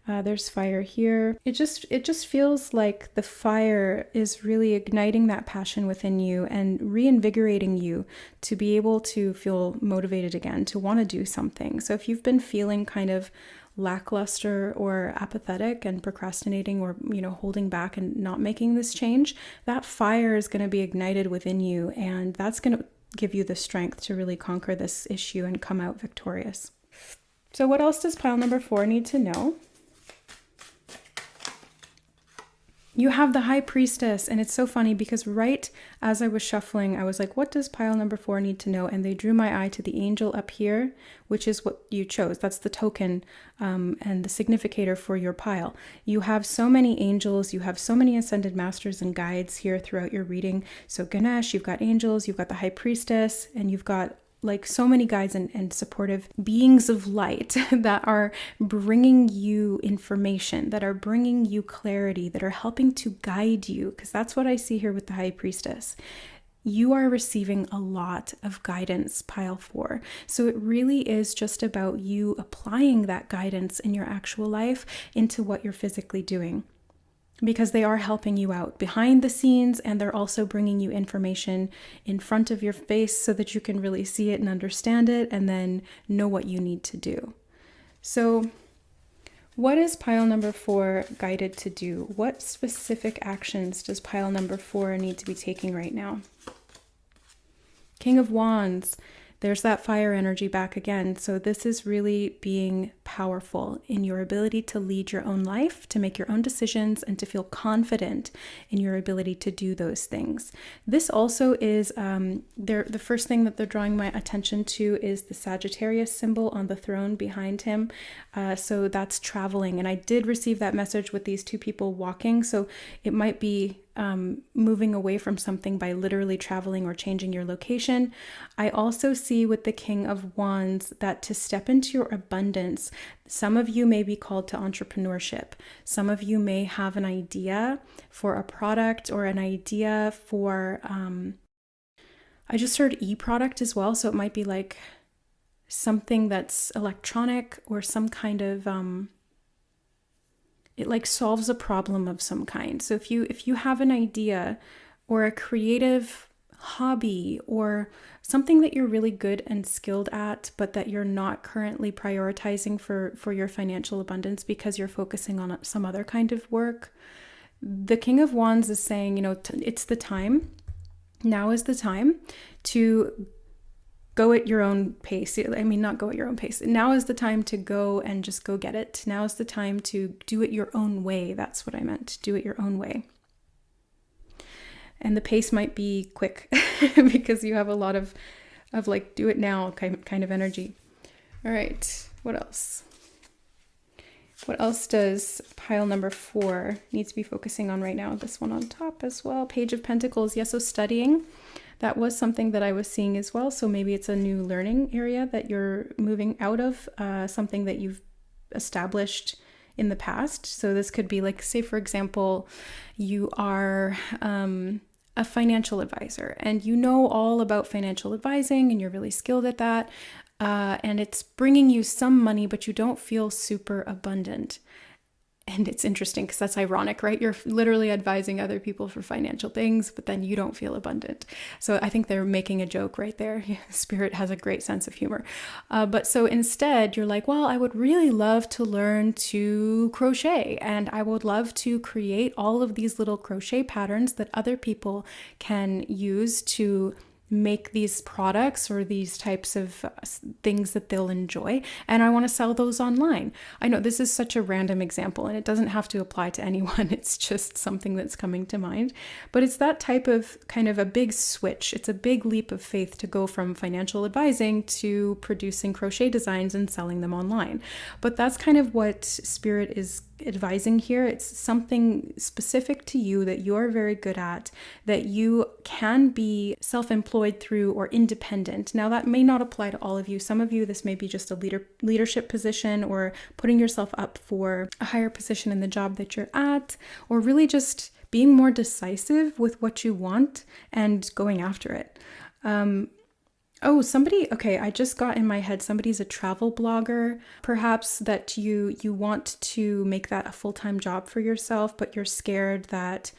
There's fire here. It just feels like the fire is really igniting that passion within you and reinvigorating you to be able to feel motivated again, to want to do something. So if you've been feeling kind of lackluster or apathetic and procrastinating or, holding back and not making this change, that fire is going to be ignited within you. And that's going to give you the strength to really conquer this issue and come out victorious. So what else does pile number 4 need to know? You have the High Priestess, and it's so funny because right as I was shuffling, I was like, what does pile number 4 need to know? And they drew my eye to the angel up here, which is what you chose. That's the token and the significator for your pile. You have so many angels, you have so many ascended masters and guides here throughout your reading. So Ganesh, you've got angels, you've got the High Priestess, and you've got like so many guides and supportive beings of light that are bringing you information, that are bringing you clarity, that are helping to guide you, because that's what I see here with the High Priestess. You are receiving a lot of guidance, pile 4. So it really is just about you applying that guidance in your actual life into what you're physically doing, because they are helping you out behind the scenes, and they're also bringing you information in front of your face so that you can really see it and understand it and then know what you need to do. So what is pile number 4 guided to do? What specific actions does pile number 4 need to be taking right now? King of Wands. There's that fire energy back again. So this is really being powerful in your ability to lead your own life, to make your own decisions, and to feel confident in your ability to do those things. This also is, the first thing that they're drawing my attention to is the Sagittarius symbol on the throne behind him. So that's traveling. And I did receive that message with these two people walking. So it might be moving away from something by literally traveling or changing your location. I also see with the King of Wands that to step into your abundance, some of you may be called to entrepreneurship. Some of you may have an idea for a product or an idea for, I just heard e-product as well. So it might be like something that's electronic or some kind of, it like solves a problem of some kind. So if you have an idea or a creative hobby or something that you're really good and skilled at, but that you're not currently prioritizing for your financial abundance because you're focusing on some other kind of work, the King of Wands is saying, it's the time. Now is the time to go at your own pace. I mean, not go at your own pace. Now is the time to go and just go get it. Now is the time to do it your own way. That's what I meant. Do it your own way. And the pace might be quick because you have a lot of like do it now kind of energy. All right. What else? What else does pile number 4 need to be focusing on right now? This one on top as well. Page of Pentacles. Yeah, so studying. That was something that I was seeing as well. So maybe it's a new learning area that you're moving out of, something that you've established in the past. So this could be like, say, for example, you are a financial advisor and you know all about financial advising and you're really skilled at that. And it's bringing you some money, but you don't feel super abundant. And it's interesting because that's ironic, right? You're literally advising other people for financial things, but then you don't feel abundant. So I think they're making a joke right there. Spirit has a great sense of humor. But so instead you're like, well, I would really love to learn to crochet, and I would love to create all of these little crochet patterns that other people can use to make these products or these types of things that they'll enjoy, and I want to sell those online. I know this is such a random example and it doesn't have to apply to anyone. It's just something that's coming to mind, but it's that type of kind of a big switch. It's a big leap of faith to go from financial advising to producing crochet designs and selling them online. But that's kind of what Spirit is advising here. It's something specific to you that you're very good at, that you can be self-employed through or independent. Now that may not apply to all of you. Some of you, this may be just a leadership position or putting yourself up for a higher position in the job that you're at, or really just being more decisive with what you want and going after it. Okay, I just got in my head, somebody's a travel blogger, perhaps that you want to make that a full-time job for yourself, but you're scared that,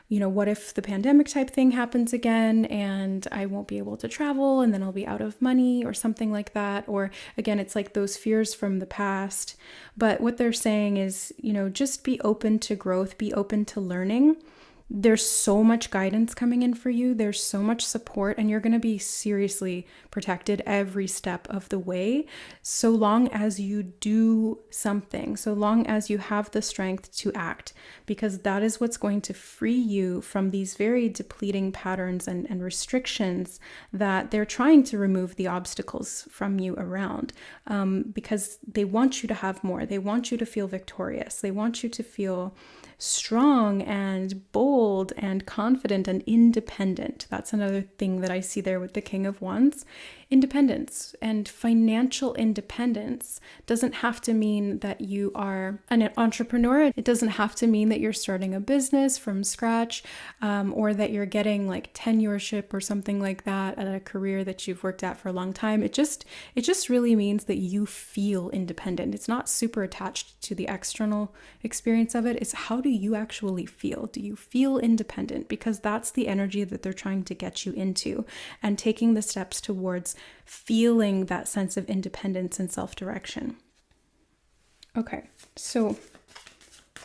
what if the pandemic type thing happens again and I won't be able to travel and then I'll be out of money or something like that. Or again, it's like those fears from the past. But what they're saying is, just be open to growth, be open to learning. there's so much guidance coming in for you. There's so much support, and you're going to be seriously protected every step of the way, so long as you do something, so long as you have the strength to act, because that is what's going to free you from these very depleting patterns and restrictions that they're trying to remove the obstacles from you around, because they want you to have more. They want you to feel victorious. They want you to feel strong and bold and confident and independent. That's another thing that I see there with the King of Wands. Independence and financial independence doesn't have to mean that you are an entrepreneur. It doesn't have to mean that you're starting a business from scratch, or that you're getting like tenureship or something like that at a career that you've worked at for a long time. It just really means that you feel independent. It's not super attached to the external experience of it. It's how do you actually feel? Do you feel independent? Because that's the energy that they're trying to get you into, and taking the steps towards feeling that sense of independence and self-direction. Okay, so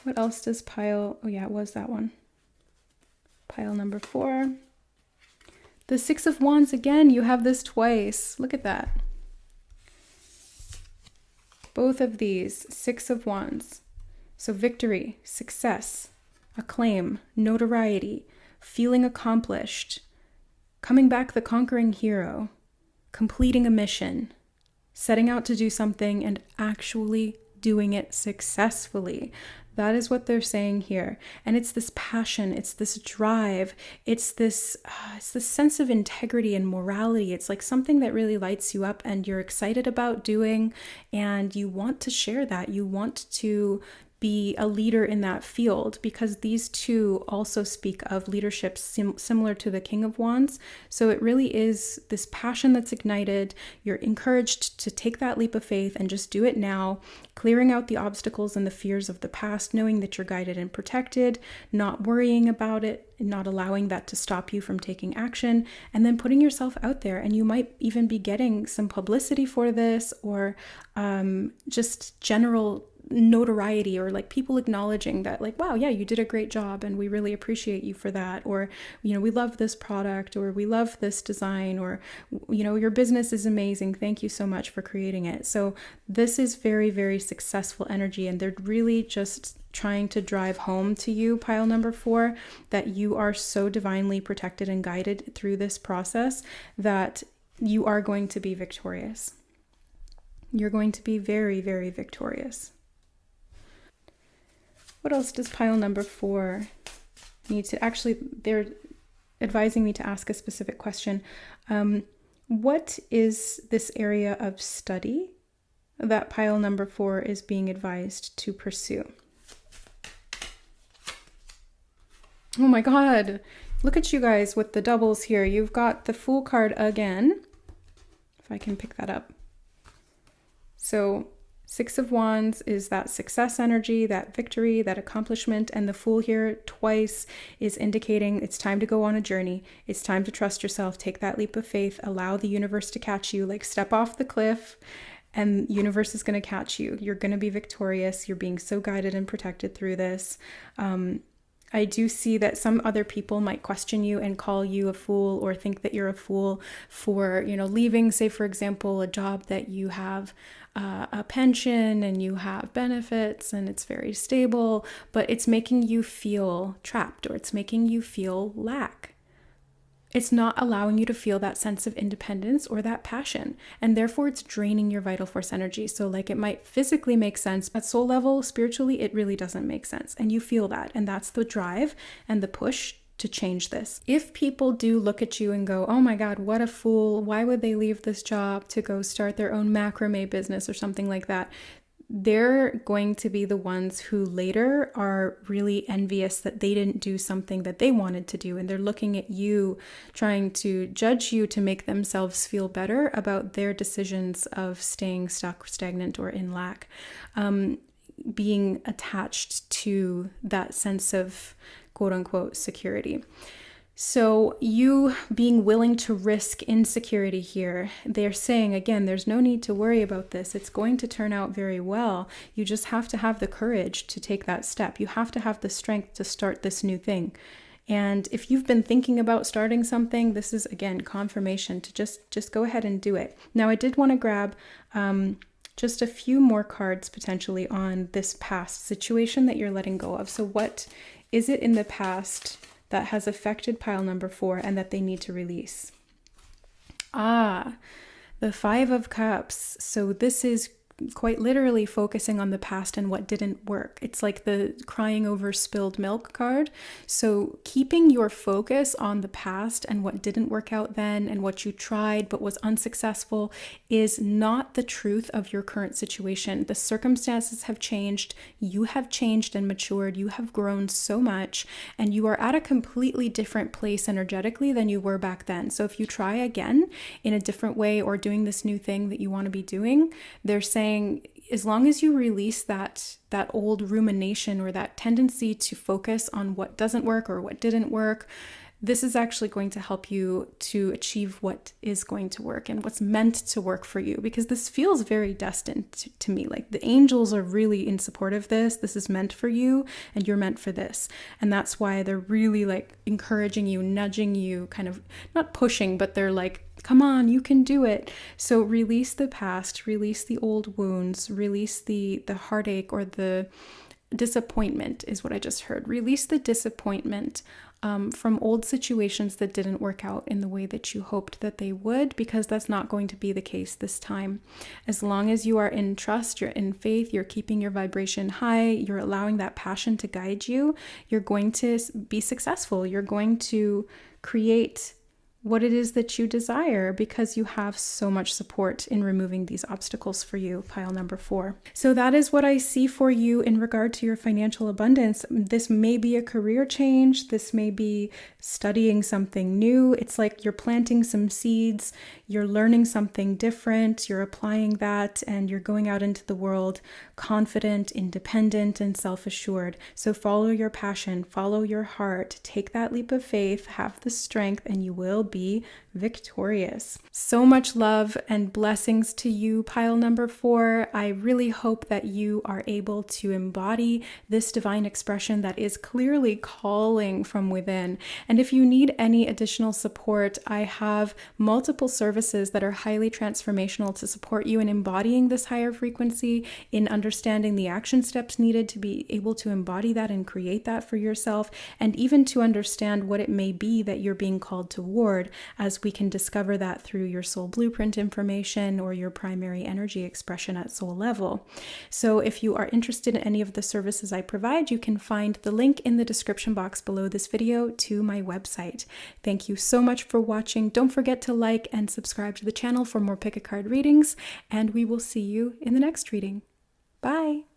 what else does pile, oh yeah, it was that one. Pile number 4. The 6 of Wands, again, you have this twice. Look at that. Both of these, 6 of Wands. So victory, success, acclaim, notoriety, feeling accomplished, coming back the conquering hero, completing a mission, setting out to do something and actually doing it successfully. That is what they're saying here. And it's this passion, it's this drive, it's this sense of integrity and morality. It's like something that really lights you up and you're excited about doing, and you want to share that. You want to be a leader in that field, because these two also speak of leadership similar to the King of Wands. So it really is this passion that's ignited. You're encouraged to take that leap of faith and just do it now, clearing out the obstacles and the fears of the past, knowing that you're guided and protected, not worrying about it, not allowing that to stop you from taking action, and then putting yourself out there. And you might even be getting some publicity for this, or just general notoriety, or like people acknowledging that, like, wow, yeah, you did a great job and we really appreciate you for that, or, you know, we love this product, or we love this design, or, you know, your business is amazing, thank you so much for creating it. So this is very, very successful energy, and they're really just trying to drive home to you, pile number 4, that you are so divinely protected and guided through this process that you are going to be victorious. You're going to be very, very victorious. What else does pile number 4 need to, actually, they're advising me to ask a specific question. What is this area of study that pile number 4 is being advised to pursue? Oh my God, look at you guys with the doubles here. You've got the Fool card again, if I can pick that up. So 6 of Wands is that success energy, that victory, that accomplishment, and the Fool here twice is indicating it's time to go on a journey. It's time to trust yourself, take that leap of faith, allow the universe to catch you, like step off the cliff, and universe is going to catch you. You're going to be victorious. You're being so guided and protected through this. I do see that some other people might question you and call you a fool, or think that you're a fool for, you know, leaving, say, for example, a job that you have a pension and you have benefits and it's very stable, but it's making you feel trapped, or it's making you feel lack. It's not allowing you to feel that sense of independence or that passion, and therefore it's draining your vital force energy. So like, it might physically make sense, but soul level, spiritually, it really doesn't make sense. And you feel that, and that's the drive and the push to change this. If people do look at you and go, oh my God, what a fool, why would they leave this job to go start their own macrame business or something like that, they're going to be the ones who later are really envious that they didn't do something that they wanted to do. And they're looking at you, trying to judge you to make themselves feel better about their decisions of staying stuck, stagnant, or in lack, being attached to that sense of quote unquote security. So you being willing to risk insecurity here, they're saying, again, there's no need to worry about this. It's going to turn out very well. You just have to have the courage to take that step. You have to have the strength to start this new thing. And if you've been thinking about starting something, this is again confirmation to just go ahead and do it. Now, I did want to grab just a few more cards potentially on this past situation that you're letting go of. So what is it in the past that has affected pile number 4 and that they need to release? The 5 of Cups. So this is quite literally focusing on the past and what didn't work. It's like the crying over spilled milk card. So keeping your focus on the past and what didn't work out then and what you tried but was unsuccessful is not the truth of your current situation. The circumstances have changed. You have changed and matured. You have grown so much, and you are at a completely different place energetically than you were back then. So if you try again in a different way or doing this new thing that you want to be doing, they're saying as long as you release that old rumination or that tendency to focus on what doesn't work or what didn't work, this is actually going to help you to achieve what is going to work and what's meant to work for you, because this feels very destined to me. Like the angels are really in support of this. This is meant for you and you're meant for this. And that's why they're really like encouraging you, nudging you, kind of not pushing, but they're like, come on, you can do it. So release the past, release the old wounds, release the heartache or the disappointment is what I just heard. Release the disappointment from old situations that didn't work out in the way that you hoped that they would, because that's not going to be the case this time. As long as you are in trust, you're in faith, you're keeping your vibration high, you're allowing that passion to guide you, you're going to be successful. You're going to create what it is that you desire, because you have so much support in removing these obstacles for you, pile number 4. So that is what I see for you in regard to your financial abundance. This may be a career change. This may be studying something new. It's like you're planting some seeds, you're learning something different, you're applying that, and you're going out into the world confident, independent, and self-assured. So follow your passion, follow your heart, take that leap of faith, have the strength, and you will be victorious. So much love and blessings to you, pile number 4. I really hope that you are able to embody this divine expression that is clearly calling from within. And if you need any additional support, I have multiple services that are highly transformational to support you in embodying this higher frequency, in understanding the action steps needed to be able to embody that and create that for yourself, and even to understand what it may be that you're being called toward, as we can discover that through your soul blueprint information or your primary energy expression at soul level. So if you are interested in any of the services I provide, you can find the link in the description box below this video to my website. Thank you so much for watching. Don't forget to like and subscribe to the channel for more pick a card readings, and we will see you in the next reading. Bye!